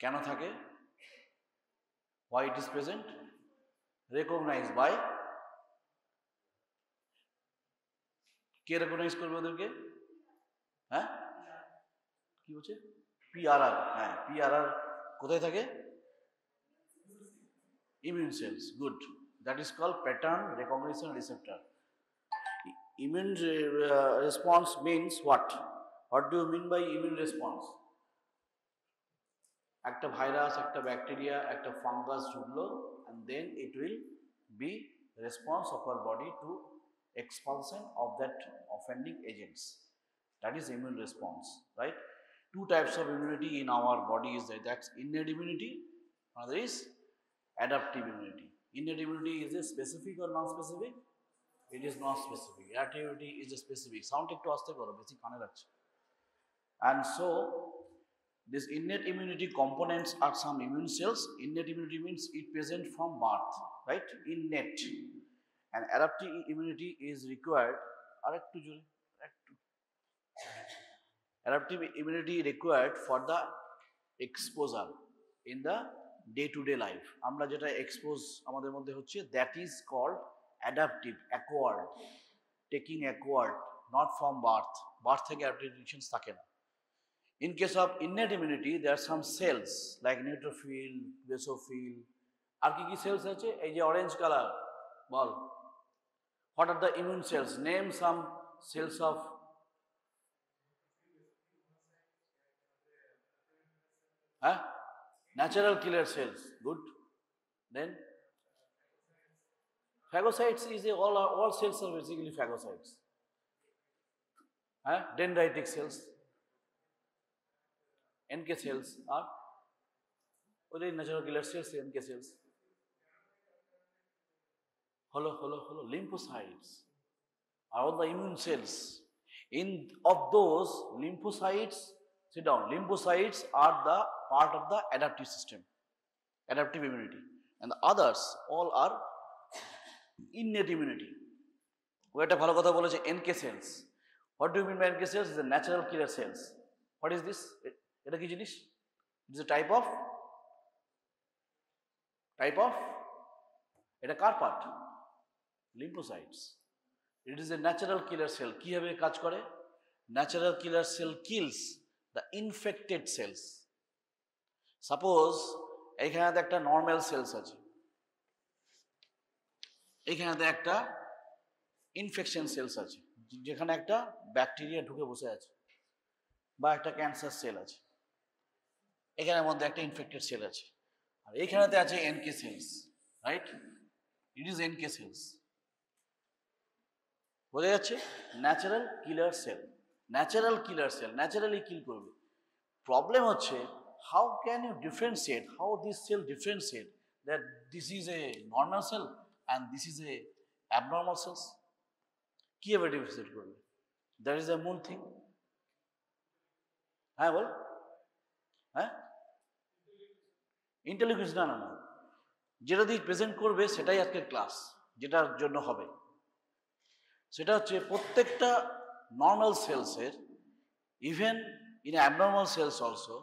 কেন থাকে? Why it is present? Recognized by, কে রেকগনাইজ করবে ওদেরকে? হ্যাঁ, কি বলছে? পিআরআর। হ্যাঁ, পিআরআর কোথায় থাকে? Immune cells. Good. That is called pattern recognition receptor. Immune response means what? What do you mean by immune response? একটা ভাইরাস, একটা ব্যাকটেরিয়া, একটা ফাঙ্গাস ঢুকলো, and then it will be response of our body to expulsion of that offending agents. That is immune response, right? Two types of immunity in our body is that. That's innate immunity, another is adaptive immunity. Innate immunity is a specific or non-specific? It is non-specific. Adaptive immunity is a specific. Sound একটু আস্তে করো, বেশি কানে লাগছে। And so this innate immunity components are some immune cells. Innate immunity means it present from birth, right? Innate. And adaptive immunity is required. Adaptive immunity required for the exposure in the day-to-day life. আমরা যেটা expose আমাদের মধ্যে হচ্ছে, that is called adaptive, acquired, taking acquired, not from birth. Birth থেকে adaptive reactions থাকে না। In case of innate immunity, there are some cells like neutrophil, basophil. আর কি কি cells আছে? এই যে orange color, ball. What are the immune cells? Name some cells of natural killer cells. Good. Then phagocytes is all cells are basically phagocytes. Dendritic cells. NK cells are natural killer cells, NK cells. Hello. Lymphocytes are all the immune cells. Of those lymphocytes, sit down. Lymphocytes are the part of the adaptive system, adaptive immunity, and the others all are innate immunity. ওটা ভালো কথা বলেছে, NK cells. What do you mean by NK cells? Is the natural killer cells. What is this? এটা কি জিনিস? It is a type of এটা কার part? Lymphocytes. It is a natural killer cell. কিভাবে কাজ করে? Natural killer cell kills the infected cells. Suppose এইখানে একটা normal sales আছে, এইখানে একটা ইনফেকশন সেলস আছে, যেখানে একটা ব্যাকটেরিয়া ঢুকে বসে আছে, বা একটা ক্যান্সার সেল আছে, এখানের মধ্যে একটা ইনফেক্টেড সেল আছে, আর এইখানেতে আছে NK cells, right? It is NK cells. বোঝা যাচ্ছে? Natural killer cell, naturally kill করবে। প্রবলেম হচ্ছে, how can you differentiate, how this cell differentiate that this is a normal cell and this is a abnormal cells? কিভাবে differentiate করবে? That is a মূল thing. হ্যাঁ বল। Intelligence না, যেটা দিয়ে present করবে সেটাই আজকের ক্লাস, যেটার জন্য হবে সেটা হচ্ছে প্রত্যেকটা নর্মাল সেলসের, even in abnormal cells also,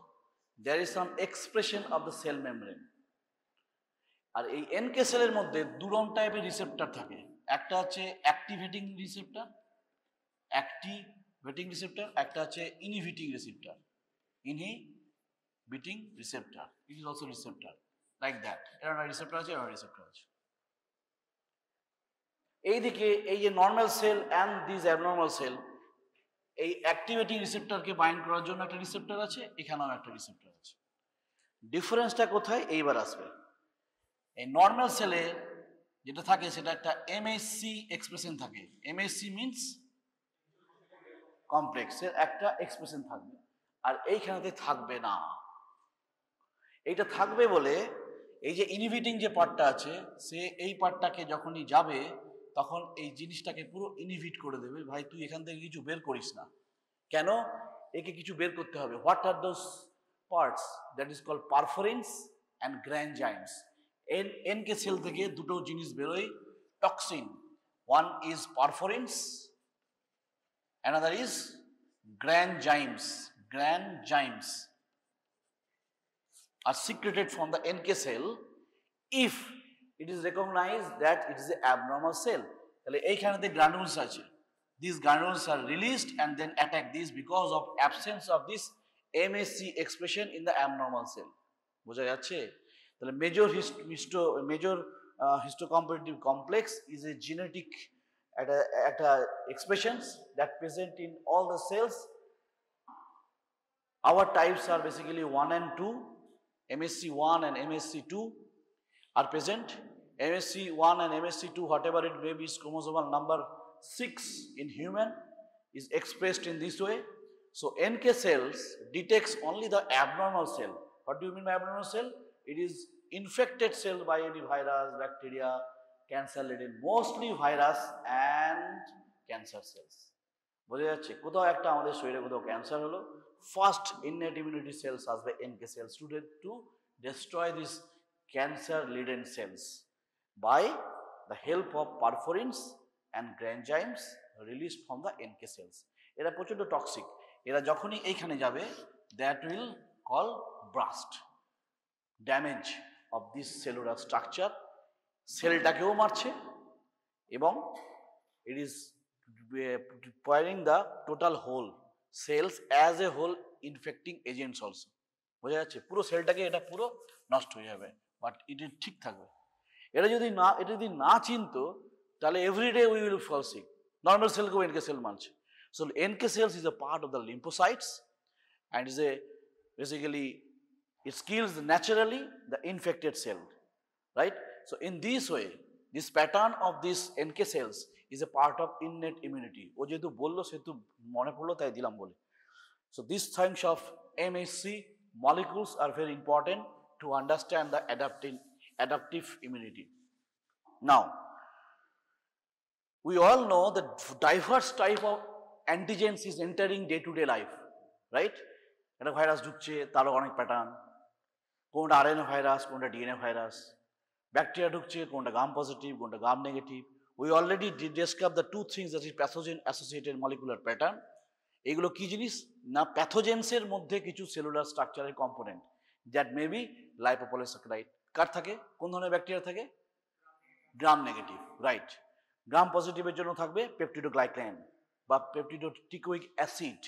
there is some expression of the cell membrane. আর এই NK সেলের মধ্যে দুরকম টাইপের রিসেপ্টর থাকে। একটা হচ্ছে অ্যাক্টিভেটিং রিসেপ্টর, একটা হচ্ছে inhibiting receptor. It is also receptor, like that. এটা রিসেপ্টর আছে, এটা রিসেপ্টর আছে। এইদিকে এই যে normal cell and this abnormal cell, এই অ্যাক্টিভেটিং রিসেপ্টরকে বাইন্ড করার জন্য একটা রিসেপ্টর আছে, এখানেও একটা রিসেপ্টর আছে। ডিফারেন্সটা কোথায়? এইবার আসবে। এই নর্মাল সেলে যেটা থাকে সেটা একটা MHC এক্সপ্রেশন থাকে। MHC মিনস কমপ্লেক্সের একটা এক্সপ্রেশন থাকবে, আর এইখানেতে থাকবে না। এইটা থাকবে বলে এই যে ইনহিবিটিং যে পার্টটা আছে, সে এই পার্টটাকে যখনই যাবে তখন এই জিনিসটাকে পুরো ইনহিবিট করে দেবে। ভাই তুই এখান থেকে কিছু বের করিস না। কেন? একে কিছু বের করতে হবে। What are those parts? That is called perforins and granzymes. NK cell থেকে দুটো জিনিস বেরোয়, toxin. One is perforins, another is granzymes. are secreted from the NK cell if it is recognized that it is an abnormal cell. তাহলে এইখানেতে granules আছে. These granules are released and then attack these because of absence of this MHC expression in the abnormal cell. বোঝা যাচ্ছে? তাহলে major histocompetitive complex is a genetic expressions that present in all the cells. Our types are basically 1 and 2. MHC1 and MHC2 are present. MHC1 and MHC2, whatever it may be, is chromosomal number 6 in human, is expressed in this way. So NK cells detects only the abnormal cell. What do you mean by abnormal cell? It is infected cell by any virus, bacteria, cancer laden, mostly virus and cancer cells. বোঝা যাচ্ছে? কোথাও একটা আমাদের শরীরে কোথাও cancer হলো, first innate immunity cells আসবে NK cells to destroy these cancer laden cells by the help of perforins and granzymes released from the NK cells. এরা প্রচন্ড টক্সিক. এরা যখনই এইখানে যাবে, that will call burst, damage of this cellular structure. সেলটাকেও মারছে এবং it is spoiling the total whole cells as a whole, infecting agents also. বোঝা যাচ্ছে? পুরো সেলটাকে এটা পুরো নষ্ট হয়ে যাবে, বাট এটা ঠিক থাকবে. এটা যদি না চিনতো তাহলে everyday we will fall sick. Normal সেলকেও NK সেল মারছে. So NK cells is a part of the lymphocytes and is a basically it kills naturally the infected cell, right? So in this way, this pattern of these NK cells is a part of innate immunity. ও যেহেতু বললো সেহেতু মনে পড়লো তাই দিলাম বলে. So these things of MHC molecules are very important to understand the adaptive immunity. Now, we all know that diverse type of antigens is entering day-to-day life, right? একটা virus ঢুকছে, তারও অনেক প্যাটার্ন. কোনটা RNA ভাইরাস, কোনটা DNA virus. Bacteria ঢুকছে, কোনটা gram positive, কোনটা gram negative. We already discussed the two things that is pathogen associated molecular pattern. এগুলো কি জিনিস? না প্যাথোজেন্সের মধ্যে কিছু সেলুলার স্ট্রাকচারের component that may be lipopolysaccharide. কার থাকে? কোন ধরনের ব্যাকটেরিয়া থাকে? Gram negative, right. গ্রাম পজিটিভের জন্য থাকবে পেপটিডোগ্লাইকেন বা পেপটিডোটিকোইক অ্যাসিড,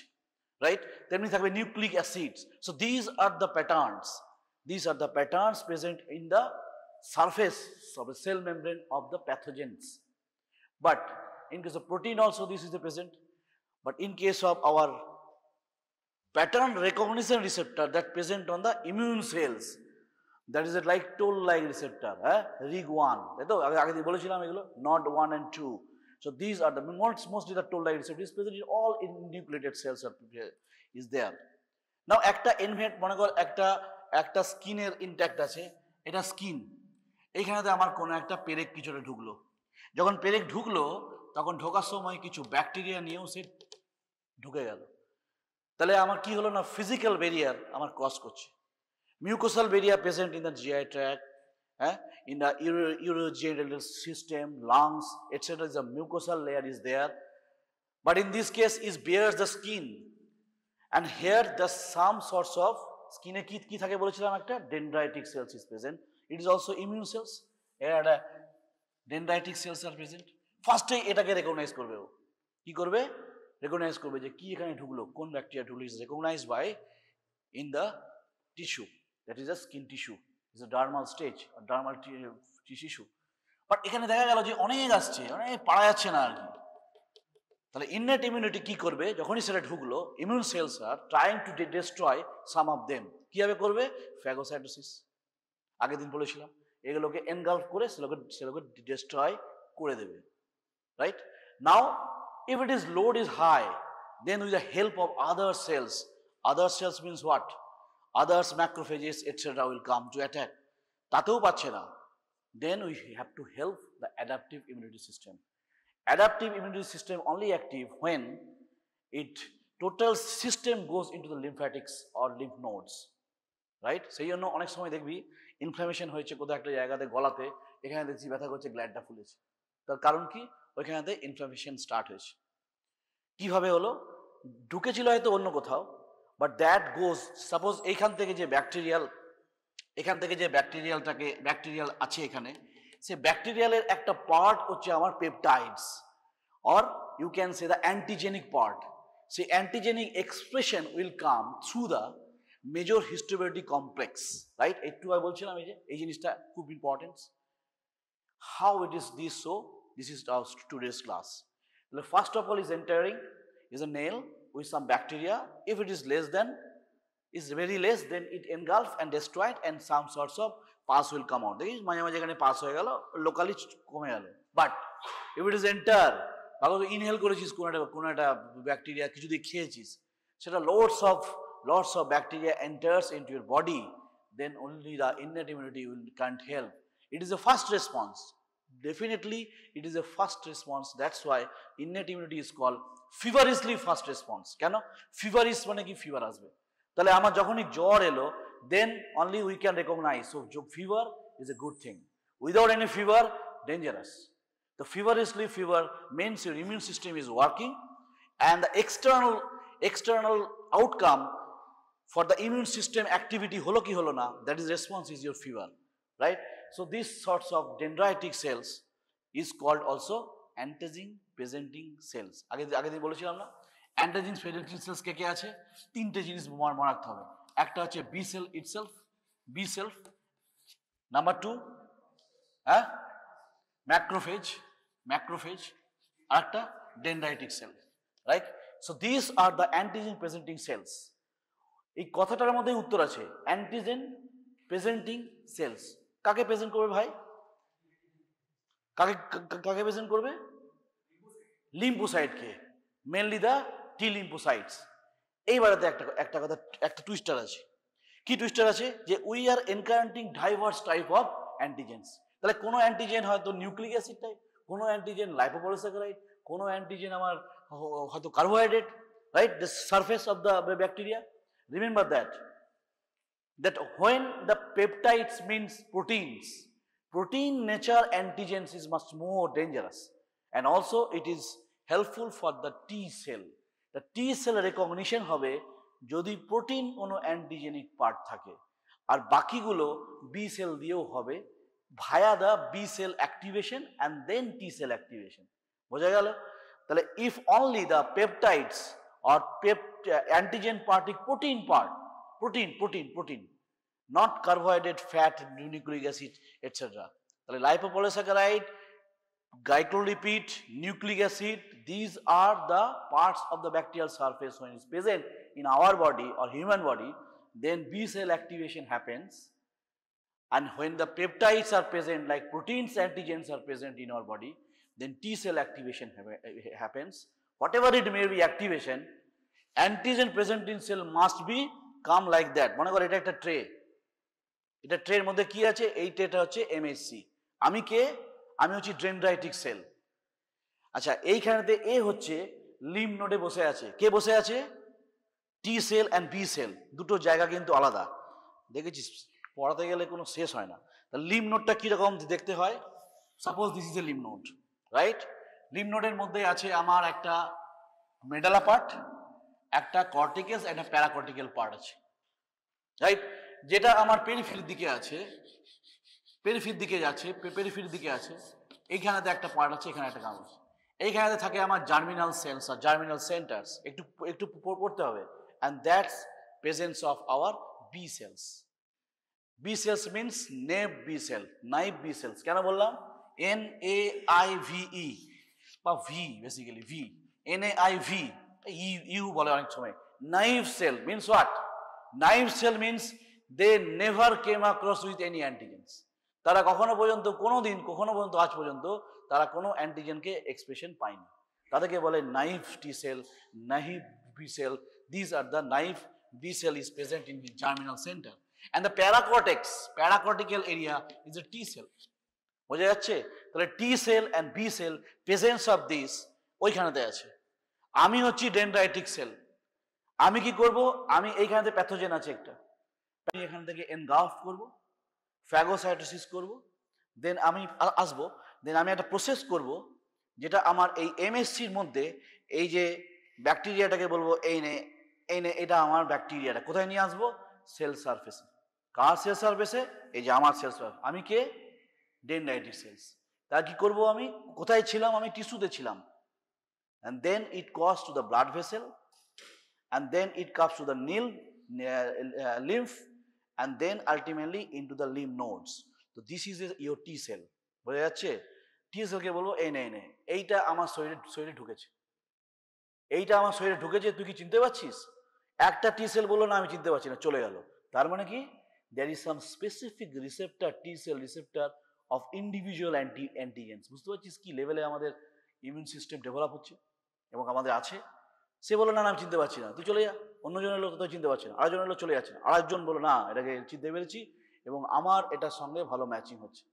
রাইট. তেমনি থাকবে nucleic acids. So these are the patterns. These are the patterns present in the surface of the cell membrane of the pathogens. But in case of protein also this is the present. But in case of our pattern recognition receptor that present on the immune cells, that is like toll-like receptor, RIG1. তাই তো আগে বলেছিলাম এগুলো, not 1 and 2. So these are the mostly the toll-like receptor is present in all nucleated cells is there. Now একটা environment মনে কর একটা স্কিনের ইনট্যাক্ট আছে, এটা স্কিন. এইখানেতে আমার কোনো একটা পেরেক কিছুটা ঢুকলো. যখন পেরেক ঢুকলো তখন ঢোকার সময় কিছু ব্যাকটেরিয়া নিয়েও সে ঢুকে গেল. তাহলে আমার কি হলো না, ফিজিক্যাল ব্যারিয়ার আমার ক্রস করছে. Mucosal barrier present in the GI tract, in the urogenital system, lungs, etc. The mucosal layer is there, but in this case is bears the skin, and here the some sorts of skin কি থাকে বলেছিলাম, একটা dendritic cells is present. It is also immune cells. Here dendritic cells are present. First এটাকে recognise করবে. ও কি করবে? Recognise করবে যে কি এখানে ঢুকলো, কোন ব্যাকটেরিয়া ঢুকলো. Is recognised by in the tissue, that is a skin tissue, is a dermal stage or dermal tissue. But এখানে দেখা গেল যে অনেক আসছে, অনেক পারা যাচ্ছে না আর কি. তাহলে ইননেট ইমিউনিটি কি করবে? যখনই সেটা ঢুকলো, immune cells are trying to destroy some of them. কিভাবে করবে? ফ্যাগোসাইটোসিস. আগের দিন বলেছিলাম, এগুলোকে এনগালফ করে সেগুলোকে ডিস্ট্রয় করে দেবে, right. Now if it is load is high, then with the help of other cells means what? Others, macrophages, etc. will come to attack. তাতেও পাচ্ছে না. Then we have to help the adaptive immunity system. Adaptive immunity system only active when it total system goes into the lymphatics or lymph nodes, right? সেই জন্য অনেক সময় দেখবি inflammation হয়েছে কোথাও একটা জায়গাতে, গলাতে, এখানে দেখছি ব্যথা করছে, গ্ল্যান্ডটা ফুলেছে. তার কারণ কি? ওইখানেতে ইনফ্লামেশন স্টার্ট হয়েছে. কিভাবে হলো? ঢুকেছিল হয়তো অন্য কোথাও, বাট দ্যাট গোজ, সাপোজ এইখান থেকে যে ব্যাকটেরিয়াল এখান থেকে যে ব্যাকটেরিয়াল আছে এখানে, সে ব্যাকটেরিয়ালের একটা পার্ট হচ্ছে আমার peptides, or you can say the antigenic part. See, antigenic expression will come through the major histobiotic complex, right? একটু আগে বলছিলাম এই জিনিসটা খুব important. How it is this so? This is our today's class. The first of all is entering is a nail with some bacteria. If it is less than, is very less, then it engulf and destroy it, and some sorts of pus will come out. দেখিস মাঝে মাঝে এখানে pass হয়ে গেল, locally কমে গেল। But if it is enter, ভালো inhale করেছিস কোনো একটা ব্যাকটেরিয়া, কিছু দিয়ে খেয়েছিস, সেটা lots of bacteria enters into your body, then only the innate immunity can't help. It is a first response. Definitely it is a first response. That's why innate immunity is called feverishly first response. কেন? Feverish মানে কি? Fever আসবে। তাহলে আমার যখনই জ্বর এলো, then only we can recognize. So fever is a good thing. Without any fever, dangerous. The feverishly fever means your immune system is working, and the external outcome for the immune system activity holo ki holo na, that is response is your fever, right? So these sorts of dendritic cells is called also antigen presenting cells. আগে দিন বলেছিলাম না, antigen presenting cells কে কে আছে? তিনটে জিনিস মনে রাখতে হবে। একটা হচ্ছে B cell itself, B cell, number 2 macrophage, আর একটা dendritic cell, right? So these are the antigen presenting cells. এই কথাটার মধ্যে উত্তর আছে, অ্যান্টিজেন প্রেজেন্টিং সেলস। কাকে প্রেজেন্ট করবে ভাই? কাকে প্রেজেন্ট করবে? লিম্ফোসাইটকে, মেনলি দা টি লিম্ফোসাইটস। এইবারেতে একটা কথা, একটা টুইস্টার আছে। কি টুইস্টার আছে? যে we are encountering diverse type of antigens. তাহলে কোনো অ্যান্টিজেন হয়তো নিউক্লিক অ্যাসিড টাইপ, কোনো অ্যান্টিজেন লাইপোপলিস্যাকারাইড, কোনো অ্যান্টিজেন আমার হয়তো carbohydrate, right? The surface of the bacteria. Remember that when the peptides means proteins, protein nature antigens is much more dangerous, and also it is helpful for the T cell. The T cell recognition হবে যদি protein কোনো antigenic part থাকে, আর বাকিগুলো B cell দিয়েও হবে via the B cell activation and then T cell activation. বোঝা গেল? তাহলে if only the peptides or antigen part is protein, not carbohydrate, fat, nucleic acid, etc. তাহলে lipopolysaccharide, glycolipid, nucleic acid, these are the parts of the bacterial surface when it's present in our body or human body, then B cell activation happens. And when the peptides are present, like proteins, antigens are present in our body, then T cell activation happens. Whatever it may be activation, antigen presenting cell must be come like that. মনে করো এটা একটা tray, এটা ট্রের মধ্যে কি আছে? এই ট্রেটা হচ্ছে এমএসসি। আমি কে? আমি হচ্ছে ডেনড্রাইটিক সেল। আচ্ছা, এইখানেতে এ হচ্ছে লিম্ফ নোডে বসে আছে। কে বসে আছে? T cell and B cell, দুটো জায়গা কিন্তু আলাদা। দেখেছিস, পড়াতে গেলে কোনো শেষ হয় না। তাহলে লিম্ফ নোডটা কিরকম দেখতে হয়? Suppose this is A lymph node, right? Lymph নোডের মধ্যে আছে আমার একটা মেডালা পার্ট, একটা কর্টিকেস, একটা প্যারাকর্টিক্যাল পার্ট আছে, রাইট? যেটা আমার পেরিফেরির দিকে আছে, পেরিফেরির দিকে আছে, এইখানেতে একটা পার্ট আছে, এখানে একটা কাম আছে। এইখানেতে থাকে আমার জার্মিনাল সেলস আর জার্মিনাল সেন্টার্স, একটু পড়তে হবে। And that's presence of our B cells. B cells means naive B cell, naive B cells. কেন বললাম? NAIVE বা V, basically V, NAIV, U বলে অনেক সময়। Naive cell means what? Naive cell means they never came across with any antigens. তারা কখনো পর্যন্ত আজ পর্যন্ত তারা কোনো অ্যান্টিজেনকে এক্সপ্রেশন পায়নি। তাদেরকে বলে naive T cell, naive B cell. This are the naive B cell is present in the germinal centre. And the paracortical area is a T cell. বোঝা যাচ্ছে? তাহলে T cell and B cell presence of this ওইখানেতে আছে। আমি হচ্ছি dendritic sell. আমি কি করব? আমি এইখানেতে প্যাথোজেন আছে একটা, আমি এখান থেকে এনগালফ করব, ফ্যাগোসাইটোসিস করব, দেন আমি আসবো, দেন আমি একটা প্রসেস করব যেটা আমার এই এমএসসির মধ্যে এই যে ব্যাকটেরিয়াটাকে বলবো এই নে, এটা আমার ব্যাকটেরিয়াটা কোথায় নিয়ে আসবো? সেল সারফেসে। কার সেল সারফেসে? এই যে আমার সেল সারফেস। আমি কে? Dendritic sales. তা কি করব আমি? কোথায় ছিলাম? আমি টিস্যুতে ছিলাম। And then it goes to the blood vessel, and then it comes to the lymph, and then ultimately into the lymph nodes. So this is your T cell. বোঝা যাচ্ছে? T cell কে বলবো এই নে এইটা আমার শরীরে ঢুকেছে, এইটা আমার শরীরে ঢুকেছে, তুই কি চিনতে পারছিস? একটা টি সেল বললো না আমি চিনতে পারছি না, চলে গেল। তার মানে কি? there is some specific receptor, T cell receptor of individual antigens. বুঝতে পারছিস কি লেভেলে আমাদের ইমিউন সিস্টেম ডেভেলপ হচ্ছে এবং আমাদের আছে? সে বললো না আমি চিনতে পারছি না, তুই চলে যা। অন্যজনের লোক তো চিনতে পারছি না, আরেকজনের লোক চলে যাচ্ছে না, আরেকজন বললো না এটাকে চিনতে পেরেছি এবং আমার এটার সঙ্গে ভালো ম্যাচিং হচ্ছে,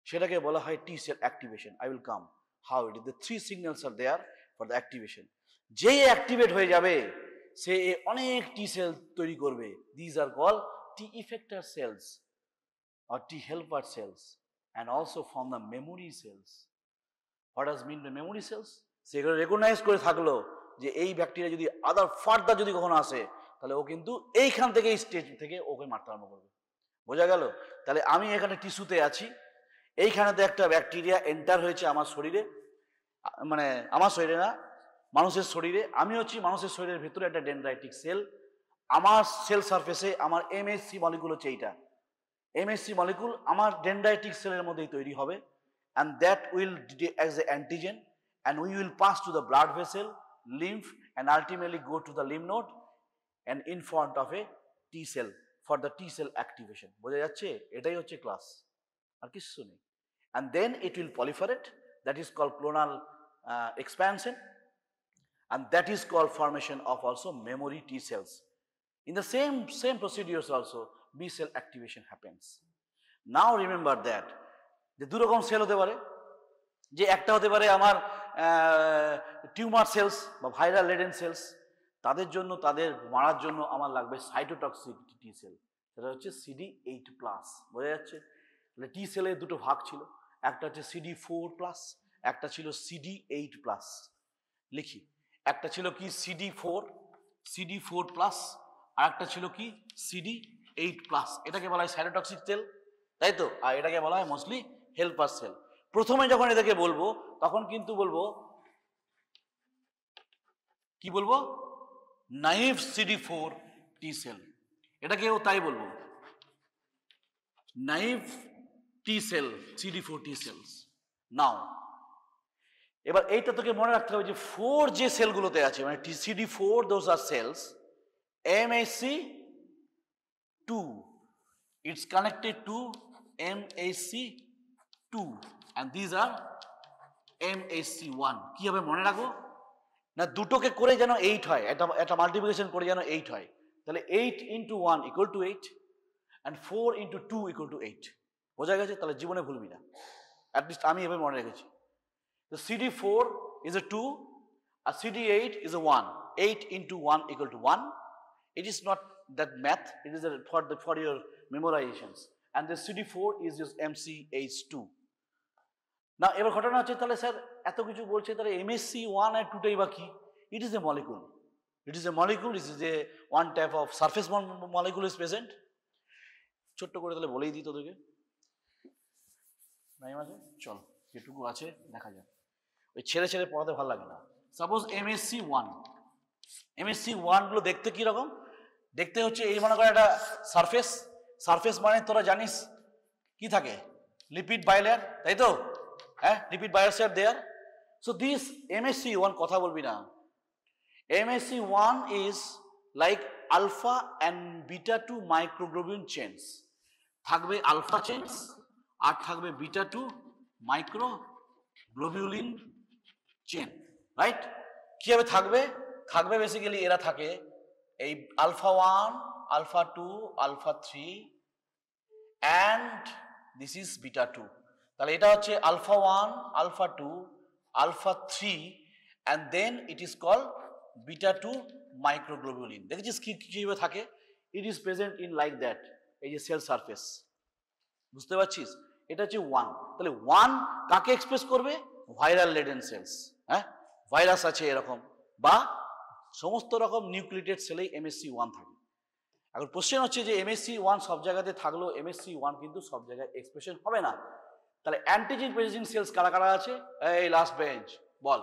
সেটাকে বলা হয় T cell activation. I will come how it is, the 3 signals are there for the activation. যে অ্যাক্টিভেট হয়ে যাবে সে অনেক টি সেল তৈরি করবে। These are call T effector cells or T helper cells, and also from the memory cells. What does mean by memory cells? সেগুলো recognise করে থাকলো যে এই ব্যাকটেরিয়া যদি আদার ফার্দার যদি কখনো আসে তাহলে ও কিন্তু এইখান থেকে এই স্টেজ থেকে ওকে মারতে আরম্ভ করবে। বোঝা গেল? তাহলে আমি এখানে টিস্যুতে আছি, এইখানেতে একটা ব্যাকটেরিয়া এন্টার হয়েছে আমার শরীরে, মানে আমার শরীরে না, মানুষের শরীরে। আমি হচ্ছি মানুষের শরীরের ভেতরে একটা ডেনড্রাইটিক সেল। আমার সেল সারফেসে আমার MHC মলিকুল হচ্ছে এইটা। MHC মলিকুল আমার ডেনড্রাইটিক সেলের মধ্যেই তৈরি হবে, and that will as an antigen, and we will pass to the blood vessel, lymph, and ultimately go to the lymph node and in front of a T cell for the T cell activation. বোঝা যাচ্ছে? এটাই হচ্ছে class, আর কিছু নেই। And then it will proliferate, that is called clonal expansion, and that is called formation of also memory T cells. In the same procedures also B cell activation happens. Now remember that যে দু রকম sell হতে পারে, যে একটা হতে পারে আমার টিউমার সেলস বা ভাইরাল লেডেন সেলস, তাদের জন্য তাদের মারার জন্য আমার লাগবে সাইটোটক্সিক টি সেল, সেটা হচ্ছে CD8+। বোঝা যাচ্ছে? তাহলে টি সেলের দুটো ভাগ ছিল, একটা হচ্ছে CD4+, একটা ছিল CD8+। লিখি, একটা ছিল কি CD4+, আর একটা ছিল কি CD8+। এটাকে বলা হয় সাইটোটক্সিক সেল, তাই তো? আর এটাকে বলা হয় মোস্টলি হেল্পার সেল। প্রথমে যখন এটাকে বলবো তখন কিন্তু বলবো কি বলবো? নাইভ CD4 টি সেল, এটাকেও তাই বলবো, নাইভ টি সেল, CD4 টি সেলস। নাও এবার এইটা তোকে মনে রাখতে হবে যে 4 যে সেলগুলোতে আছে, মানে CD4, those are cells, MHC2, it's connected to MHC2, and these are MHC1। কি হবে মনে রাখো না, দুটোকে করে যেন 8 হয়, এটা মাল্টিপ্লিকেশন করে যেন 8 হয়। তাহলে 8 into 1 equal to 8, and 4 into 2 equal to 8। বোঝা গেছে? তাহলে জীবনে ভুলবি না, অ্যাটলিস্ট আমি এভাবে মনে রেখেছি। The CD4 is a 2, a CD8 is a 1, 8 into 1 equal to 1. It is not that math, it is for your memorizations, and the CD4 is just MCH2. না এবার ঘটনা হচ্ছে, তাহলে স্যার এত কিছু বলছে, তাহলে MHC1 আর 2টাই বা কি? It is a molecule, it is a molecule, it is a one type of surface molecule is present। ছোট্ট করে তাহলে বলেই দিই তোদেরকে, নাই মাঝে চল যেটুকু আছে দেখা যাক, ওই ছেড়ে পড়াতে ভালো লাগে না। সাপোজ MHC1 গুলো দেখতে কি রকম? দেখতে হচ্ছে এই মনে করে একটা সারফেস মানে তোরা জানিস কি থাকে? লিপিড বাইলেয়ার, তাই তো? হ্যাঁ, lipid bilayer there. So this MHC1, কথা বলবি না, MHC1 is like alpha and beta 2 microglobulin chains। থাকবে আলফা চেইনস আর থাকবে বিটা 2 মাইক্রোগ্লোবিউলিন চেন, রাইট? কিভাবে থাকবে? থাকবে বেসিক্যালি এরা থাকে এই alpha 1, alpha 2, alpha 3, and this is beta 2। তাহলে এটা হচ্ছে alpha 1, alpha 2, alpha 3, and then it is called beta 2 microglobulin। দেখেছিস কিভাবে থাকে? It is present in like that, এই যে সেল সারফেস, বুঝতে পারছিস? এটা হচ্ছে 1। তাহলে 1 কাকে এক্সপ্রেস করবে? ভাইরাল লেডেন সেলস, হ্যাঁ, ভাইরাস আছে এরকম, বা সমস্ত রকম নিউক্লিয়েটেড সেলেই MHC1 থাকে। এখন কোশ্চেন হচ্ছে যে MSC 1 সব জায়গাতে থাকলেও MSC 1 কিন্তু সব জায়গায় এক্সপ্রেশন হবে না। তাহলে অ্যান্টিজেন প্রেজেন্টিং সেলস কারা কারা আছে? এই লাস্ট বেঞ্চ বল,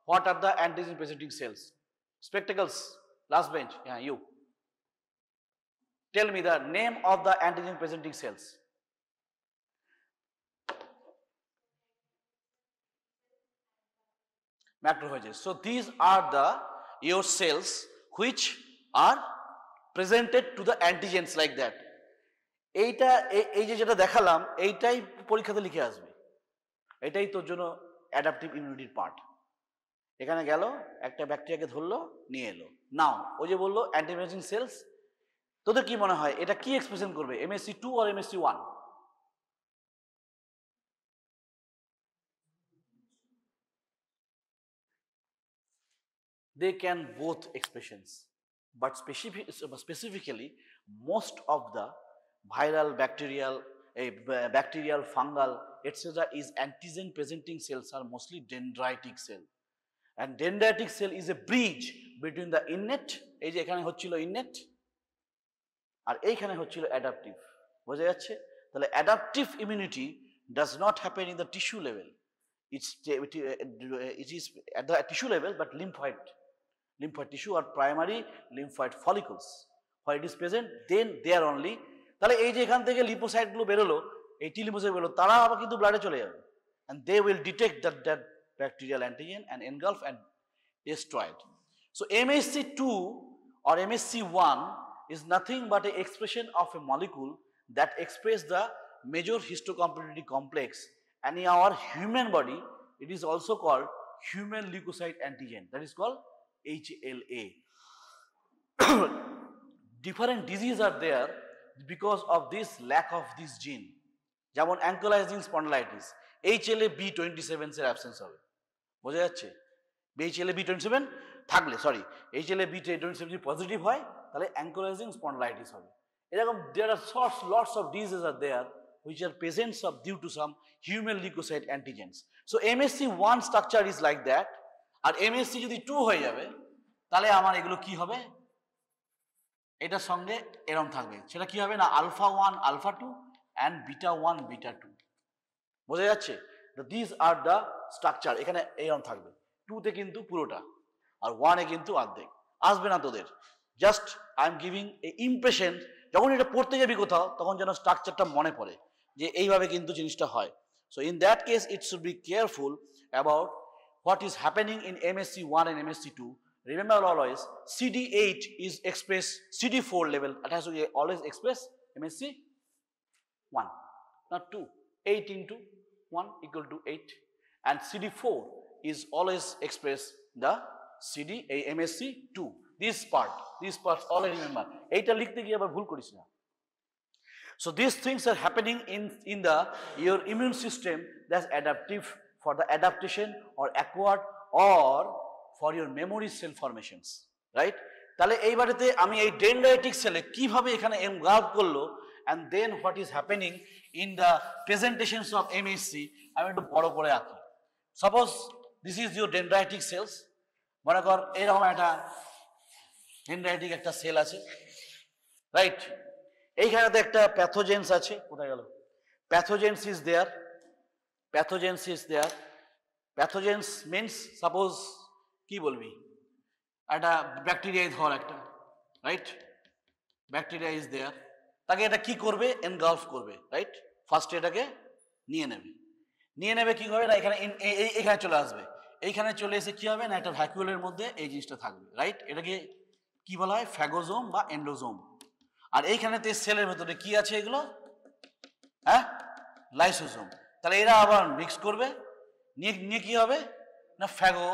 what are the antigen presenting cells? Spectacles, last bench, হ্যাঁ you tell me the name of the antigen presenting cells. Macrophages. So these are the your cells which are presented to the antigens like that. এইটা এই যে যেটা দেখালাম এইটাই পরীক্ষাতে লিখে আসবে, এটাই তোর জন্য অ্যাডাপটিভ ইমিউনিটির পার্ট। এখানে গেল একটা ব্যাকটেরিয়াকে ধরলো নিয়ে এলো, নাও ওই যে বললো অ্যান্টিজেন সেলস, তোদের কি মনে হয় এটা কি এক্সপ্রেশন করবে, MSC 2 or MSC 1? They can both expressions, but specifically most of the viral, bacterial, fungal, etc. is antigen presenting cells are mostly dendritic cell, and dendritic cell is a bridge between the innate, এই যে এখানে হচ্ছিল innate আর এইখানে হচ্ছিল adaptive, বোঝা যাচ্ছে? তাহলে adaptive immunity does not happen in the tissue level, it is at the tissue level, but lymphoid tissue or primary lymphoid follicles where it is present, then there only. তাহলে এই যে এখান থেকে লিপোসাইট গুলো বেরোলো, এই টি লিপোসাইট বেরোলো, তারা আবার কিন্তু ব্লাডে চলে যাবে, and they will detect that bacterial antigen and engulf and destroy it. So MSC 2 or MSC 1 is nothing but an expression of a molecule that express the major histocompatibility complex, and in our human body it is also called human leukocyte antigen, that is called HLA. Different diseases are there because of this lack of this gene, যেমন ankylosing spondylitis, HLA B27 এর absence হবে, বোঝা যাচ্ছে? HLA B27 থাকলে, sorry HLA B27 যদি positive হয় তাহলে ankylosing spondylitis হবে। এরকম there are lots of diseases are there which are presents of due to some human leukocyte antigens. So MSC 1 structure is like that, R MSC যদি 2 হয়ে যাবে তাহলে আমার এগুলো কি হবে, এটার সঙ্গে এরকম থাকবে, সেটা কি হবে না alpha 1 alpha 2 and beta 1 beta 2, বোঝা যাচ্ছে? These are the structure, এখানে এরকম থাকবে, 2 তে কিন্তু পুরোটা আর 1 এ কিন্তু অর্ধেক আসবে না তোদের, just I am giving a impression, যখন এটা পড়তে যাবি কোথাও তখন যেন স্ট্রাকচারটা মনে পড়ে যে এইভাবে কিন্তু জিনিসটা হয়। So in that case it should be careful about what is happening in MSC 1 and MSC 2. Remember always CD8 is expressed CD4 level, it has to be always express MSC 1, not 2. 8 into 1 equal to 8, and CD4 is always express the MSC 2. This part always remember, এইটা লিখতে গিয়ে আবার ভুল করিস না। So these things are happening in the your immune system, that's adaptive for the adaptation or acquired or for your memory cell formations, right? তাহলে এইবারেতে আমি এই dendritic cell কিভাবে এখানে engulf করলো, and then what is happening in the presentations of MSC আমি একটু বড় করে আঁকি। Suppose this is your dendritic cells, মনে কর এরকম একটা dendritic একটা সেল আছে, রাইট? এইখানেতে একটা প্যাথোজেন্স আছে, কোথায় গেল? Pathogens is there, pathogens means suppose কি বলবি, একটা ব্যাকটেরিয়া ধর একটা, রাইট? ব্যাকটেরিয়া ইজ দেয়ার, তাকে এটা কি করবে, এনগালফ করবে, রাইট? ফার্স্ট এটাকে নিয়ে নেবে কি হবে না, এখানে চলে আসবে, এইখানে চলে এসে কি হবে না একটা ভ্যাকুয়ালের মধ্যে এই জিনিসটা থাকবে, রাইট? এটাকে কি বলা হয়, ফ্যাগোজোম বা এন্ডোজোম। আর এইখানেতে সেলের ভেতরে কি আছে এগুলো, হ্যাঁ, লাইসোজোম। তাহলে এরা আবার মিক্স করবে, নিয়ে কি হবে না ফ্যাগো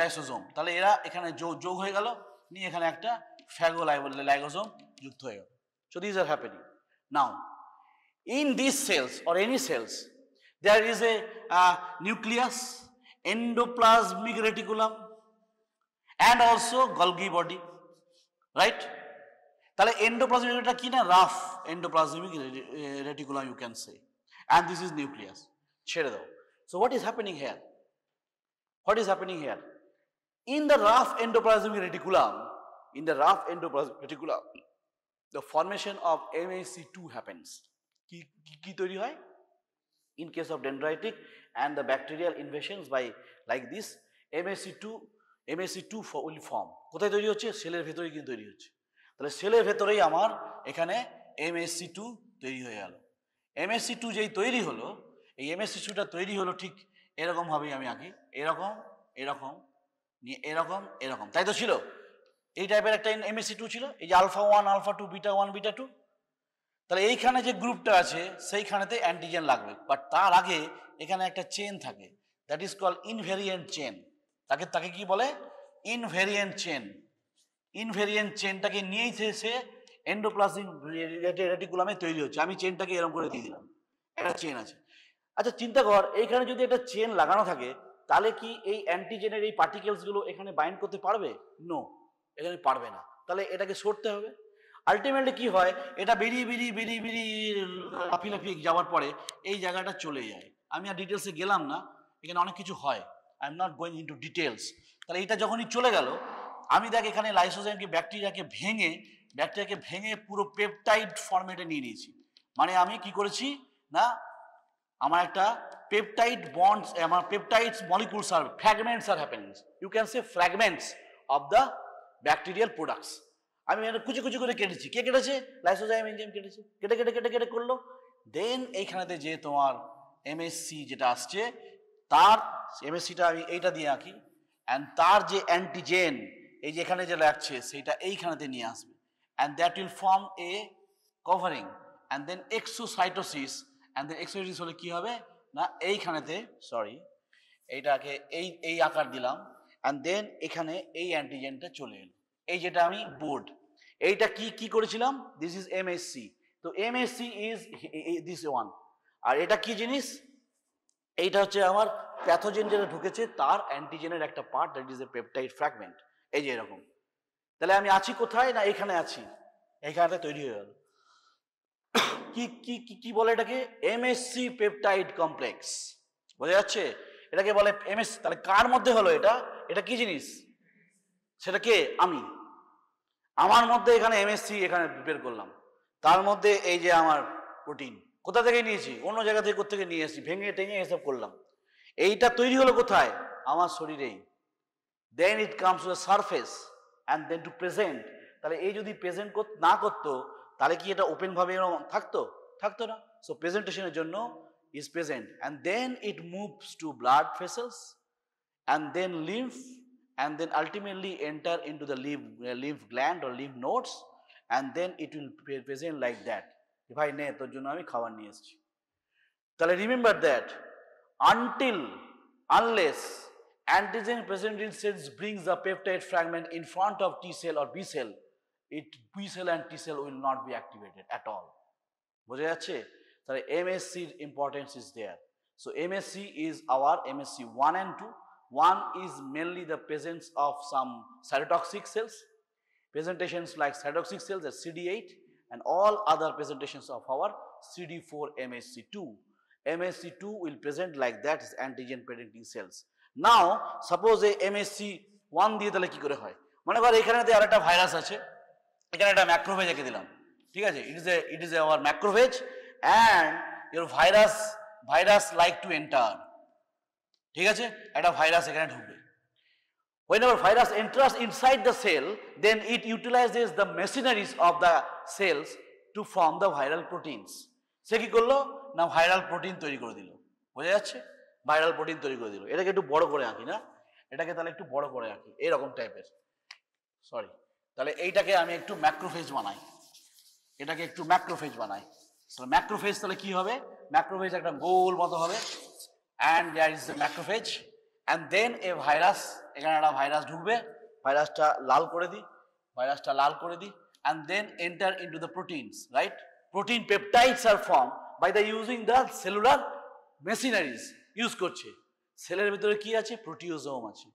লাইসোজোম, তাহলে এরা এখানে যোগ হয়ে গেল, নিয়ে এখানে একটা ফ্যাগো লাইগোজোম যুক্ত হয়ে গেল। So these are happening. Now in these cells or any cells there is a nucleus, endoplasmic reticulum and also Golgi body, right? তাহলে endoplasmic reticulum কি না, rough endoplasmic reticulum you can say, and this is nucleus, ছেড়ে দাও। So what is happening here? In the rough endoplasmic reticulum, the formation of MHC2 happens. কি তৈরি হয়? In case of dendritic and the bacterial invasions by like this, MHC2 will form. কোথায় তৈরি হচ্ছে? সেলের ভেতরে কিন্তু তৈরি হচ্ছে। তাহলে সেলের ভেতরেই আমার এখানে MHC2 তৈরি হয়ে গেল। MHC2 যেই তৈরি হলো, এই MHC2টা তৈরি হলো ঠিক এরকম ভাবেই আমি আঁকি, এরকম এরকম নিয়ে এরকম এরকম, তাই তো ছিল? এই টাইপের একটা MHC2 ছিল, এই যে আলফা 1 আলফা 2 বিটা 1 বিটা 2। তাহলে এইখানে যে গ্রুপটা আছে সেইখানেতে অ্যান্টিজেন লাগবে, বাট তার আগে এখানে একটা চেন থাকে, that is called invariant chain. তাকে কি বলে? Invariant chain. ইনভেরিয়েন্ট চেনটাকে নিয়েই সে এন্ডোপ্লাজমিক রেটিকুলামে তৈরি হচ্ছে। আমি চেনটাকে এরকম করে দিয়ে দিলাম, একটা চেন আছে। আচ্ছা চিন্তা কর, এইখানে যদি একটা চেন লাগানো থাকে তাহলে কি এই অ্যান্টিজেনের এই পার্টিকেলসগুলো এখানে বাইন্ড করতে পারবে? নো, এখানে পারবে না। তাহলে এটাকে সরতে হবে। আলটিমেটলি কি হয়, এটা বেরিয়ে লাফিয়ে যাওয়ার পরে এই জায়গাটা চলে যায়। আমি আর ডিটেলসে গেলাম না, এখানে অনেক কিছু হয়, I am not going into details. তাহলে এটা যখনই চলে গেল, আমি দেখ এখানে লাইসোজাইমকে ব্যাকটেরিয়াকে ভেঙে পুরো পেপটাইড ফরম্যাটে নিয়ে নিয়েছি। মানে আমি কি করেছি না, আমার একটা পেপটাইড বন্ডস, আমার peptides molecules are fragments are happening, you can say fragments of the bacterial products. আমি এটা কুচি করে কেটেছি। কে কেটেছে? লাইসোজাইম এনজাইম কেটেছে। কেটে করলো। দেন এইখানেতে যে তোমার এমএসসি যেটা আসছে, তার এমএসসিটা আমি এইটা দিয়ে আঁকি, অ্যান্ড তার যে অ্যান্টিজেন এই যে এখানে যে লাগছে সেইটা এইখানেতে নিয়ে আসবে, and that will form a covering, and then exocytosis, and then exocytosis হলে কি হবে না, এইখানেতে এইটাকে এই আকার দিলাম, অ্যান্ড দেন এখানে এই অ্যান্টিজেনটা চলে এলো। এই যেটা আমি বোর্ড, এইটা কি করেছিলাম, দিস ইজ এমএসসি। তো এমএসসি ইজ দিস ওয়ান। আর এটা কি জিনিস? এইটা হচ্ছে আমার প্যাথোজেন যেটা ঢুকেছে তার অ্যান্টিজেনের একটা part, that is A peptide fragment. এই যে এরকম। তাহলে আমি আছি কোথায় না, এখানে আছি, এইখানে তৈরি হয়ে গেল। কি বলে এটাকে? MSc peptide complex. বোঝা যাচ্ছে? এটাকে বলে এমএসসি। তাহলে কার মধ্যে হলো এটা কি জিনিস? সেটা কে? আমার মধ্যে এখানে এমএসসি এখানে প্রিপেয়ার করলাম, তার মধ্যে এই যে আমার প্রোটিন কোথা থেকে নিয়েছি? অন্য জায়গা থেকে কোথেকে নিয়ে এসেছি, ভেঙে টেঙে এসব করলাম। এইটা তৈরি হলো কোথায়? আমার শরীরেই। Then it comes to the surface and then to present. তাহলে এই যদি প্রেজেন্ট না করতো তাহলে কি এটা ওপেন ভাবে থাকতো না। সো প্রেজেন্টেশনের জন্য is present, and then it moves to blood vessels and then lymph, and then ultimately enter into the lymph gland or lymph nodes, and then it will be present like that. If I ne tor jonno ami khabar niye eschi. Tale remember that unless antigen present in cells brings the peptide fragment in front of T cell or B cell, B cell and T cell will not be activated at all. বোঝা যাচ্ছে? তাহলে MSC importance is there. So MSC is our MSC 1 and 2. One is mainly the presence of some cytotoxic cells, presentations like cytotoxic cells as CD8, and all other presentations of our CD4 MHC2. MHC2 will present like that as antigen presenting cells. Now suppose a MHC1 দিয়ে তাহলে কি করে হয়? মনে কর এখানেতে আরেকটা virus আছে, এখানে একটা ম্যাক্রোফেজ এঁকে দিলাম, ঠিক আছে? It is our macrophage and your virus like to enter, ঠিক আছে? একটা ভাইরাস এখানে ঢুকবে। Whenever virus enters inside the cell, then it utilizes the machineries of the cells to form the viral proteins. সে কি করলো না, ভাইরাল প্রোটিন তৈরি করে দিল। বোঝা যাচ্ছে? ভাইরাল প্রোটিন তৈরি করে দিল। এটাকে একটু বড় করে আঁকি না, এটাকে তাহলে একটু বড় করে আঁকি, এরকম টাইপের। তাহলে এইটাকে আমি একটু ম্যাক্রোফেজ বানাই, এটাকে একটু ম্যাক্রোফেজ বানাই। ম্যাক্রোফেজ তাহলে কি হবে? ম্যাক্রোফেজ একটা গোল মতো হবে, and there is the macrophage, and then a virus, এখানে একটা ভাইরাস ঢুকবে, ভাইরাসটা লাল করে দিই, and then enter into the proteins, right? Protein peptides are formed by the using the cellular machineries use করছে। সেলের ভিতরে কি আছে? প্রোটিওজোম আছে।